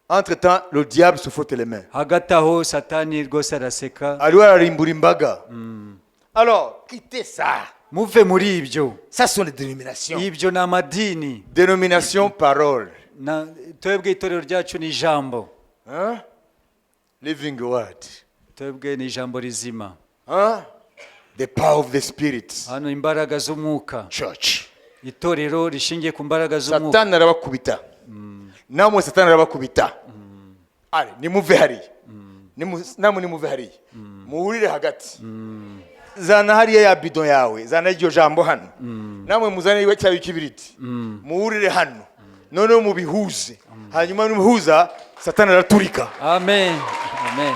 Entre temps, le diable se frotte les mains. Hagati aho satani rwose araseka. Ariwe ararimbura imbaga. Alors, quittez ça. Muve muri ibyo. Ça sont les dénominations. Ibyo ni amadini. Dénomination, parole. Twebwe itorero ryacu ni ijambo. Hein? Living word. Twebwe ni ijambo rizima. Hein? The power of the spirit. Hano imbaraga z'umwuka. Church. Itorero rishingiye ku mbaraga z'umwuka. Satani arabakubita. Namwe Satani arabakubita. Ari, nimuve hari. Namwe nimuve hari. Muhurire hagati. Zana hariya ya bidon yawe. Zana iryo jambo hano. Namwe muzane iwe cyayo kibiriti. Muhurire hano. None mubihuze. Hanyuma numuhuza Satani araturika. Amen. Amen.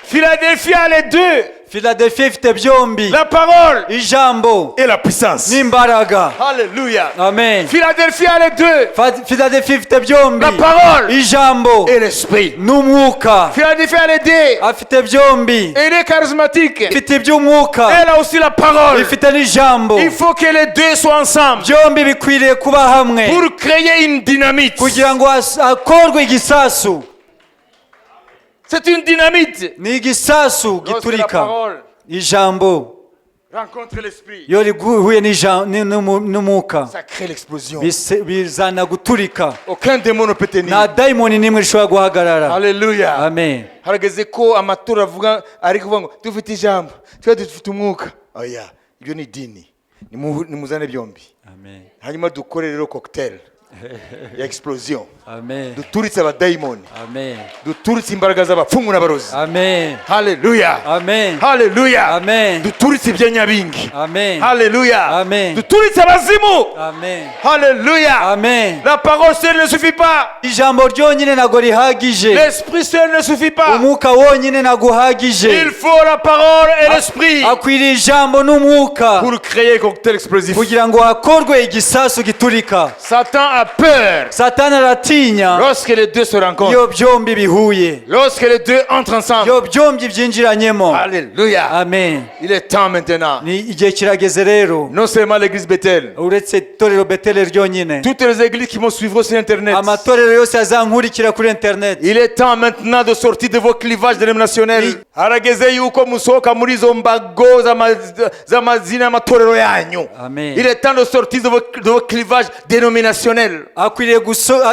Philadelphie a les deux. Philadelphia ifite byombi. La parole Ijambo et la puissance. n'imbaraga. Alléluia. Amen. Philadelphie a les deux. Philadelphia ifite byombi. La parole Ijambo et l'esprit. n'umwuka. Philadelphie a les deux. Afite byombi. Elle est charismatique. Ifite iby'umwuka. Elle a aussi la parole. Ifite n'ijambo. Il faut que les deux soient ensemble Byombi bikwiriye kuba hamwe pour créer une dynamite. kugira ngo hakorwe igisasu. C'est une dynamite. Ni igisasu Lorsque la giturika. parole Ijambo rencontre l'esprit, iyo rihuye n'umwuka ça crée l'explosion. bizana guturika. Aucun démon ne peut Nta tenir. dayimoni n'imwe rishobora guhagarara. Alléluia. Amen. Harageze ko amatora avuga ari kuvuga ngo dufite ijambo, twe dufite umwuka. Oya, ibyo ni dini. Nimuzane byombi. Amen. Hanyuma dukore rero cocktail ya explosion. Amen. Duturitse abadayimoni. Amen. Duturitse imbaraga z'abapfumu n'abarozi. Amen. Haleluya. Amen. Haleluya. Amen. Duturitse ibyanyabingi. Amen. Haleluya. Amen. Duturitse abazimu. Amen. Haleluya. Amen. La parole seule ne suffit pas. Ijambo ryonyine ntago rihagije. L'esprit seul ne suffit pas. Umwuka wonyine ntago uhagije. Il faut la parole et l'esprit Akwiriye ijambo n'umwuka pour créer un cocktail explosif. kugira ngo hakorwe igisasu giturika. Satan a peur Satani aratinya lorsque les deux se rencontrent. iyo byombi bihuye, Lorsque les deux entrent ensemble. iyo byombi byinjiranyemo. Alléluia. Amen. Il est temps maintenant. Ni igihe kirageze rero, Non seulement l'église Bethel. uretse itorero Beteli ryonyine, Toutes les églises qui vont suivre sur Internet. amatorero yose azankurikira kuri internet. Il est temps maintenant de sortir de vos clivages dénominationnels. Harageze yuko musohoka muri izo mbago z'amazina y'amatorero yanyu. Amen. Il est temps de sortir de vos clivages dénominationnels. Akwiriye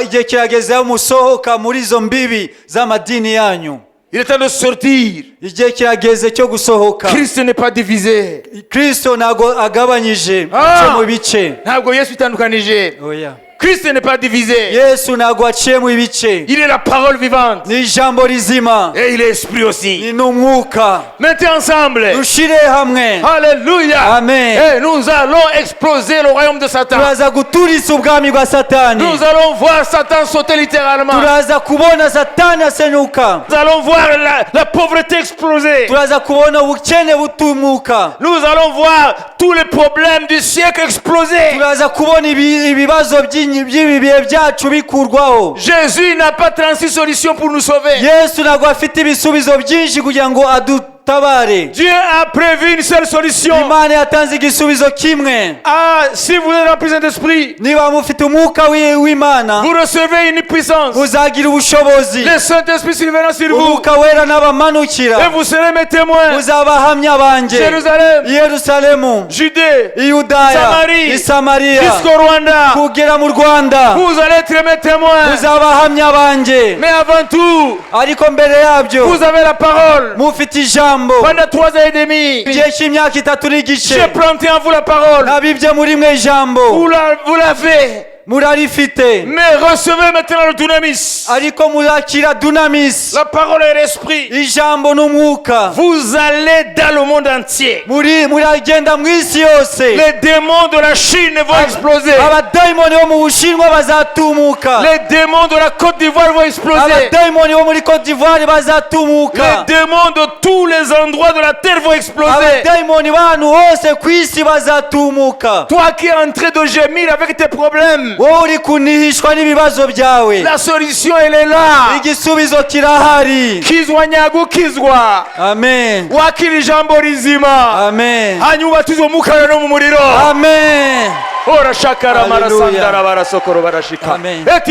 igihe kirageze aho musohoka muri izo mbibi z'amadini yanyu. Il est temps de sortir. Igihe kirageze cyo gusohoka. Christ n'est pas divisé. Kristo ntago agabanyije Ah! mu bice. Ntabwo Yesu itandukanije. Oya. Christ n'est pas divisé. yesu ntabwo aciyemo ibice Il est la parole vivante. ni ijambo rizima Et il est esprit aussi. ni n'umwuka Mettez ensemble. dushyire hamwe Alléluia. Amen. Et nous allons exploser le royaume de Satan. turaza guturitsa ubwami bwa satani Nous allons voir Satan sauter littéralement. turaza kubona satani asenyuka Nous allons voir la pauvreté exploser. turaza kubona ubukene butumuka Nous allons voir tous les problèmes du siècle exploser. turaza kubona ibibazo by'ibi bihe byacu bikurwaho Jésus n'a pas 36 solutions pour nous sauver. yesu ntabwo afite ibisubizo byinshi kugira ngo adutabare Dieu a prévu une seule solution. imana yatanze igisubizo kimwe Ah, si vous êtes rempli d'esprit, niba mufite umwuka w'imana vous recevez une puissance. muzagira ubushobozi Le Saint-Esprit surviendra sur vous. umwuka wera n'abamanukira Et vous serez mes témoins. muzabahamya banjye Jérusalem, i yerusalemu Judée, i yudaya Samarie, i samariya jusqu'au Rwanda. kugera mu rwanda Vous allez être mes témoins. muzabahamya banjye Mais avant tout, ariko mbere yabyo vous avez la parole. mufite ijambo Pendant 3 ans et demi, igihe cy'imyaka 3 n'igice j'ai planté en vous la parole. nabibye muri mwe ijambo Vous l'avez. murarifite Mais recevez maintenant le dunamis. ariko murakira dunamis La parole est l'esprit. ijambo n'umwuka Vous allez dans le monde entier. muragenda mu isi yose Les démons de la Chine vont exploser. abadayimoni bo mu bushinwa bazatumuka Les démons de la Côte d'Ivoire vont exploser. abadayimoni bo muri Cote d'Ivoire bazatumuka Les démons de tous les endroits de la terre vont exploser. abadayimoni b'ahantu hose ku isi bazatumuka Toi qui es en train de gémir avec tes problèmes, wowe uri kunihishwa n'ibibazo byawe la solution elle est là. igisubizo kirahari Kizwa nyagu kizwa. amen Wakira ijambo rizima. amen Hanyuma batizwe mu mukara no mu muriro. amen Ora shakara Alléluia. marasandara barasokoro barashika. Amen. Et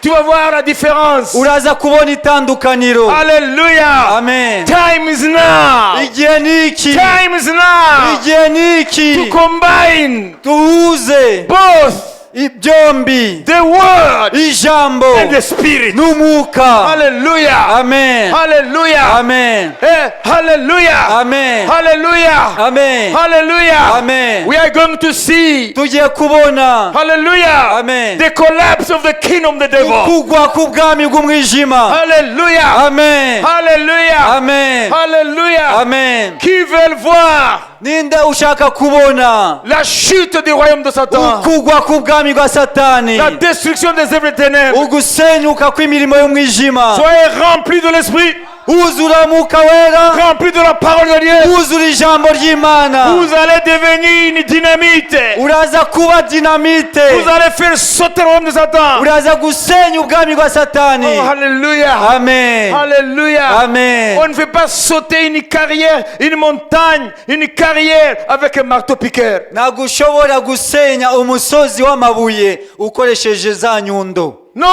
tu vas voir la différence. uraza kubona itandukaniro Alléluia. amen Time is now. igihe niki Time is now. igihe niki To combine tuhuze both byombi the word ijambo and the spirit. n'umwuka Hallelujah. amen Hallelujah. amen Hallelujah. amen Hallelujah. amen Hallelujah. Amen. We are going to see. tugiye kubona Hallelujah. Amen. The collapse of the kingdom of the devil. kugwa k'ubwami bw'umwijima Hallelujah. amen Hallelujah. amen Hallelujah. amen Qui veulent voir ninde ushaka kubona la chute du royaume de Satan, kugwa k'ubwami bwa satani la destruction des œuvres des ténèbres? ugusenyuka kw'imirimo y'umwijima Soyez remplis de l'esprit, uzura mwuka wera remplis de la parole de Dieu. uzura ijambo ry'imana Vous allez devenir une dynamite. uraza kuba dinamite Vous allez faire sauter le royaume de Satan. uraza gusenya ubwami bwa satani Oh, hallelujah. amen Hallelujah. amen On ne fait pas sauter une carrière, une montagne, une carrière avec un marteau-piqueur. ntabwo ushobora gusenya umusozi w'amabuye ukoresheje za nyundo Non!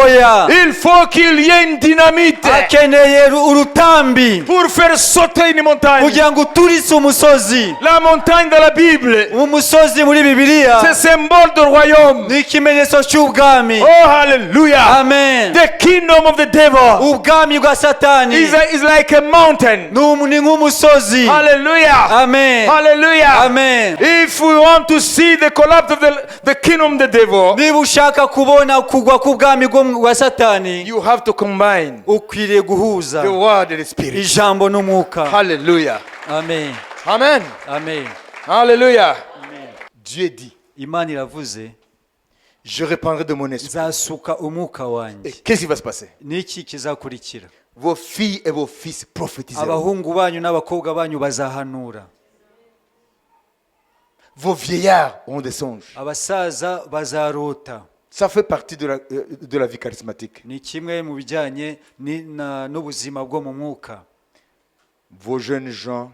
oya Il faut qu'il y ait une dynamite akeneye urutambi pour faire sauter une montagne. kugira ngo uturitse umusozi La montagne de la Bible, umusozi muri bibiliya c'est symbole du royaume. ni ikimenyetso cy'ubwami Oh, hallelujah. amen The kingdom of the devil ubwami bwa satani is like a mountain. ni nk'umusozi Hallelujah. amen Hallelujah. amen If we want to see the collapse of the kingdom of the devil, niba ushaka kubona kugwa k'ubwami bwa satani you have to combine ukwiriye guhuza the word and the spirit. ijambo n'umwuka Hallelujah. amen Amen. amen Hallelujah. Dieu dit, imana iravuze je répandrai de mon esprit. nzasuka umwuka Et wanjye qu'est-ce qui va se passer? niki kizakurikira Vos filles et vos fils prophétiseront. abahungu banyu n'abakobwa banyu bazahanura Vos vieillards auront des songes. abasaza bazarota Ça fait partie de la vie charismatique. ni kimwe mu bijyanye n'ubuzima bwo mu mwuka Vos jeunes gens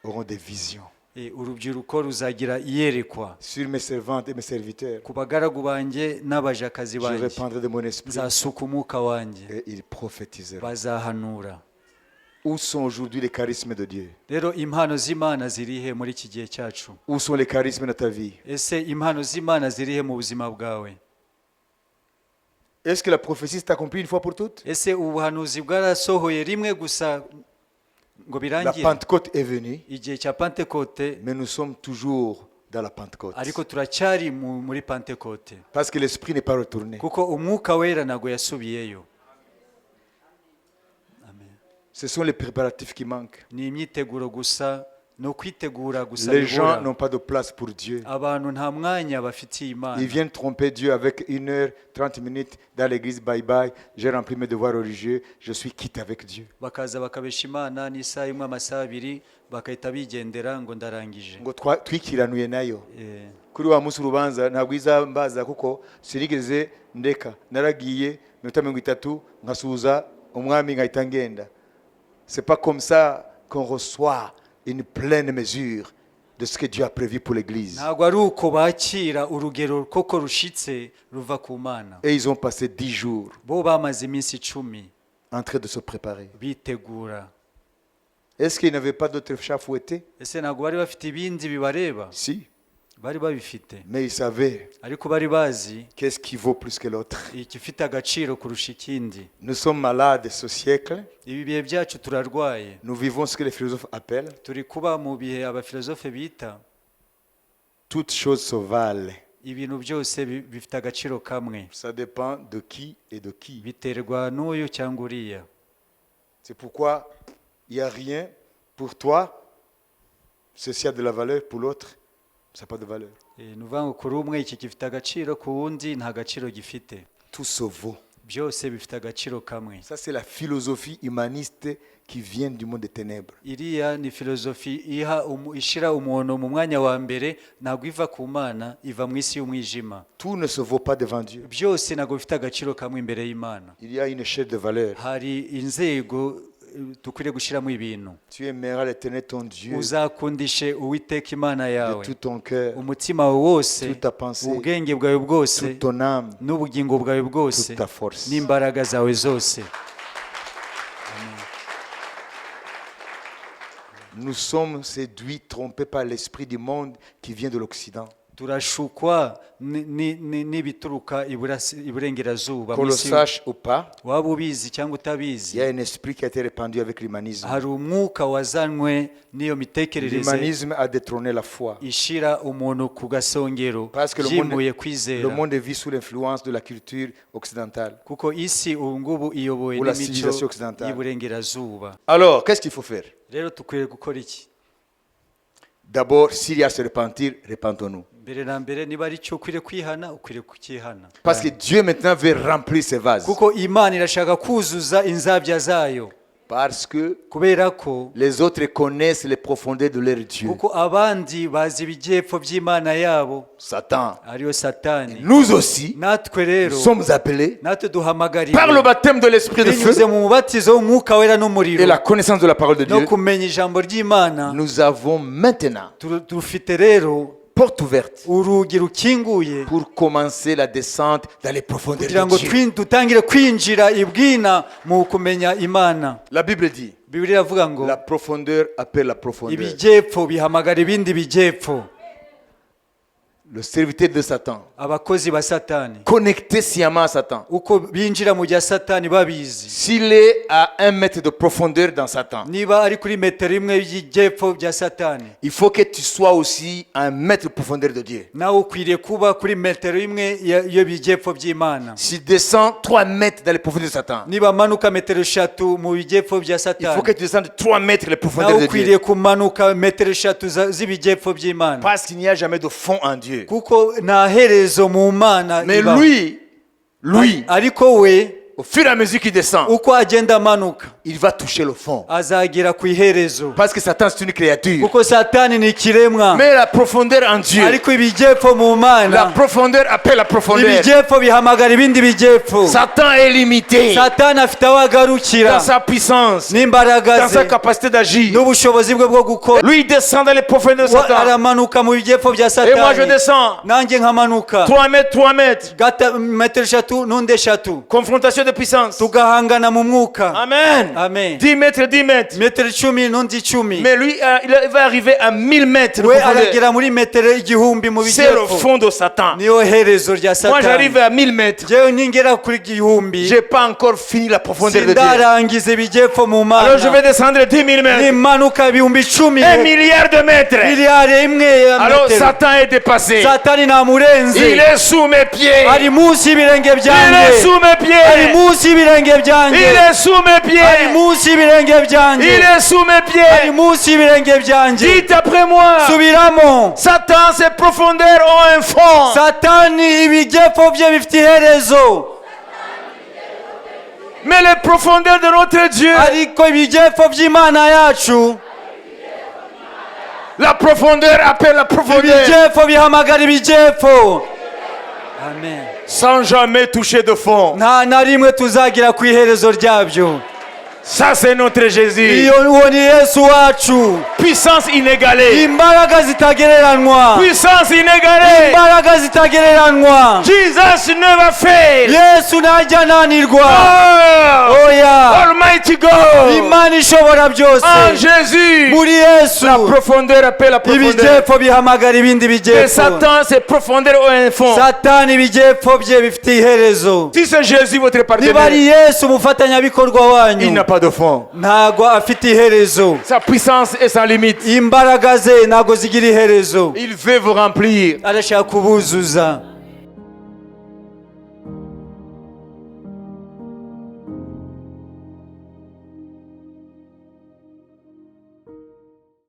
auront des visions. urubyiruko ruzagira iyerekwa Sur mes servantes et mes serviteurs, ku bagaragu banjye n'abajakazi je banjye répandrai de mon esprit nzasuka umwuka wanjye et ils prophétiseront. bazahanura Où sont aujourd'hui les charismes de Dieu? rero impano z'imana zirihe muri iki gihe cyacu Où sont les charismes de ta vie? ese impano z'imana zirihe mu buzima bwawe Est-ce que la prophétie s'est accomplie une fois pour toutes? ese ubuhanuzi bwarasohoye rimwe gusa ngo La birangire Pentecôte est venue, igihe cya pentekote mais nous sommes toujours dans la Pentecôte. ariko turacyari muri Pentekote Parce que l'Esprit n'est pas retourné. kuko umwuka wera ntabwo yasubiyeyo. Ce sont les préparatifs qui manquent. Ni imyiteguro gusa, ni ukwitegura gusa Les gens bibura. n'ont pas de place pour Dieu. Abantu nta mwanya bafitiye Imana. Ils viennent tromper Dieu avec 1 heure, 30 minutes dans l'église, bye bye, j'ai rempli mes devoirs religieux, je suis quitte avec Dieu. Bakaza bakabesha Imana n'isaha imwe amasaha abiri bagahita bigendera ngo ndarangije. Ngo twikiranuye nayo. Eh, Kuri wa munsi urubanza ntabwo izambaza kuko sinigeze ndeka. Naragiye minota 30 nkasuhuza umwami nkahita ngenda. C'est pas comme ça qu'on reçoit une pleine mesure de ce que Dieu a prévu pour l'église. ntabwo ari uko bakira urugero koko rushitse ruva ku Mana. Et ils ont passé 10 jours Bo bamaze iminsi 10 en train de se préparer. bitegura. Est-ce qu'ils n'avaient pas d'autres chats fouettés? Ese ntabwo bari bafite ibindi bibareba? Si. Bari babifite, Mais ils savaient ariko bari bazi qu'est-ce qui vaut plus que l'autre. igifite agaciro kurusha ikindi. Nous sommes malades ce siècle. Ibi bihe byacu turarwaye, Nous vivons ce que les philosophes appellent turi kuba mu bihe abafilozofe bita toutes choses se valent. ibintu byose bifite agaciro kamwe, Ça dépend de qui et de qui. biterwa n'uyu cyangwa uriya. C'est pourquoi il n'y a rien pour toi. Ceci a de la valeur, pour l'autre, ça n'a pas de valeur. Ni ukuvuga ngo kuri umwe iki gifite agaciro, ku wundi nta gaciro gifite. Tout se vaut. Byose bifite agaciro kamwe. Ça, c'est la philosophie humaniste qui vient du monde des ténèbres. Iriya ni filozofi ishyira umuntu mu mwanya wa mbere, ntabwo iva ku Mana, iva mu isi y'umwijima. Tout ne se vaut pas devant Dieu. Byose ntabwo bifite agaciro kamwe imbere y'Imana. Il y a une échelle de valeur. Hari inzego dukwiriye gushyiramo ibintu. Tu aimeras l'Éternel ton Dieu Uzakundishe Uwiteka Imana de yawe tout ton cœur, umutima wawe wose, toute ta pensée, ubwenge bwawe bwose, toute ton âme, n'ubugingo bwawe bwose, toute ta force. n'imbaraga zawe zose. Nous sommes séduits, trompés par l'esprit du monde qui vient de l'Occident. Turashukwa n'ibituruka iburengerazuba Qu'on le sache ou pas, waba ubizi cyangwa il y a utabizi. un esprit qui a été répandu avec l'humanisme. Hari umwuka wazanywe n'iyo mitekerereze L'humanisme a détrôné la foi. ishira umuntu ku gasongero, Parce que yimuye le kwizera. monde vit sous l'influence de la culture occidentale. Kuko isi ubu ngubu iyobowe Ou la n'imico civilisation occidentale. y'iburengerazuba. Alors, qu'est-ce qu'il faut faire? Rero tukwiriye gukora iki? D'abord, s'il y a à se repentir, repentons-nous. Mbere na mbere, niba ari cyo ukwiriye kwihana, ukwiriye kukihana. Parce que Dieu maintenant veut remplir ses vases. Kuko Imana irashaka kuzuza inzabya zayo. Parce que Kubera ko les autres connaissent les profondeurs de leur Dieu. kuko abandi bazi ibijyepfo by'Imana yabo, Satan. ariyo Satani. Nous aussi, Natwe rero nous sommes appelés natwe duhamagariwe par le baptême de l'Esprit de binyuze feu mu mubatizo w'umwuka wera et n'umuriro la connaissance de la parole de no Dieu. kumenya ijambo ry'Imana. Nous avons maintenant Dufite rero porte ouverte urugi rukinguye pour commencer la descente dans les profondeurs kugira ngo de Dieu. dutangire kwinjira ibwina mu kumenya Imana. La Bible dit, Bibiliya iravuga ngo la profondeur appelle la profondeur. ibijyepfo bihamagara ibindi bijyepfo. Le serviteur de Satan, Abakozi ba Satani connecté sciemment à Satan, uko binjira mu bya Satani babizi, s'il est à 1 mètre de profondeur dans Satan, niba ari kuri metero imwe y'ijyepfo bya Satani, il faut que tu sois aussi à 1 mètre de profondeur de Dieu. nawe ukwiriye kuba kuri metero imwe iyo bijyepfo by'Imana. S'il descend 3 mètres dans les profondeurs de Satan, Niba amanuka metero 3 mu bijyepfo bya il faut Satani, que tu descendes 3 mètres les profondeurs nawe de ukwiriye Dieu. kumanuka metero 3 z'ibijyepfo by'Imana. Parce qu'il n'y a jamais de fond en Dieu. Kuko nta herezo mu Mana Mais iba. lui, Ariko we au fur et à mesure qu'il descend, uko agenda amanuka il va toucher le fond. azagera ku iherezo. Parce que Satan, c'est une créature. Kuko Satani ni ikiremwa, Mais la profondeur en Dieu, ariko ibijyepfo mu la Mana, profondeur appelle la profondeur. ibijyepfo bihamagara ibindi bijyepfo. Satan est limité Satani afite aho agarukira dans sa puissance, n'imbaraga dans sa ze capacité d'agir. n'ubushobozi bwe bwo gukora. Lui, il descend dans les profondeurs de Satan. Aramanuka mu bijyepfo bya Et moi, je Satani, descends. nanjye nkamanuka 3 mètres, 3 mètres. metero 3 n'undi 3. Confrontation de de puissance. tugahangana mu mwuka. Amen. Amen. 10 mètres, 10 mètres. metero 10 n'undi 10. Mais lui, il va arriver à 1000 mètres de we profondeur. aragera muri metero 1000 mu C'est le bijyepfo. fond de Satan. niyo herezo rya Moi, j'arrive satani. à 1000 mètres. jewe ningera kuri 1000 J'ai pas encore fini la profondeur de Dieu. sindarangiza ibijyepfo mu Alors je vais mana. descendre 10 000 mètres. nimanuka ibihumbi 10. 1 milliard de mètres. miliyari imwe ya Alors metero. Satan est dépassé. satani Il namurenze. est sous mes pieds. ari munsi y'ibirenge Il est byanjye. sous mes ari pieds. munsi y'ibirenge Il byanjye. est sous mes ari pieds. munsi y'ibirenge Il byanjye. est sous mes ari pieds. munsi y'ibirenge byanjye. Dites après moi. subiramo. Satan, ses profondeurs ont un fond. satani ibijyepfo bye bifite iherezo, Mais les profondeurs de notre Dieu, ariko ibijyepfo by'imana yacu, la profondeur appelle la profondeur. ibijyepfo bihamagara ibijyepfo. amen. Sans jamais toucher de fond. nta na rimwe tuzagira ku iherezo ryabyo. Ça, c'est notre Jésus. uwo ni yesu wacu. Puissance inégalée. imbaraga zitagereranywa. Puissance inégalée. imbaraga zitagereranywa. Jesus never fail. yesu ntajya ananirwa. Oh, oya. Almighty God. imana ishobora byose. En Jésus. muri yesu La profondeur appelle la profondeur. ibijyepfo bihamagara ibindi Et bijyepfo. Satan, ses profondeurs ont un fond. satani ibijyepfo bye bifite iherezo. Si c'est Jésus votre niba ari partenaire, yesu umufatanyabikorwa il wanyu, n'a pas de fond. ntago afite iherezo. Sa puissance est sans limite. imbaraga ze ntago zigira iherezo. Il veut vous remplir. arashaka kubuzuza.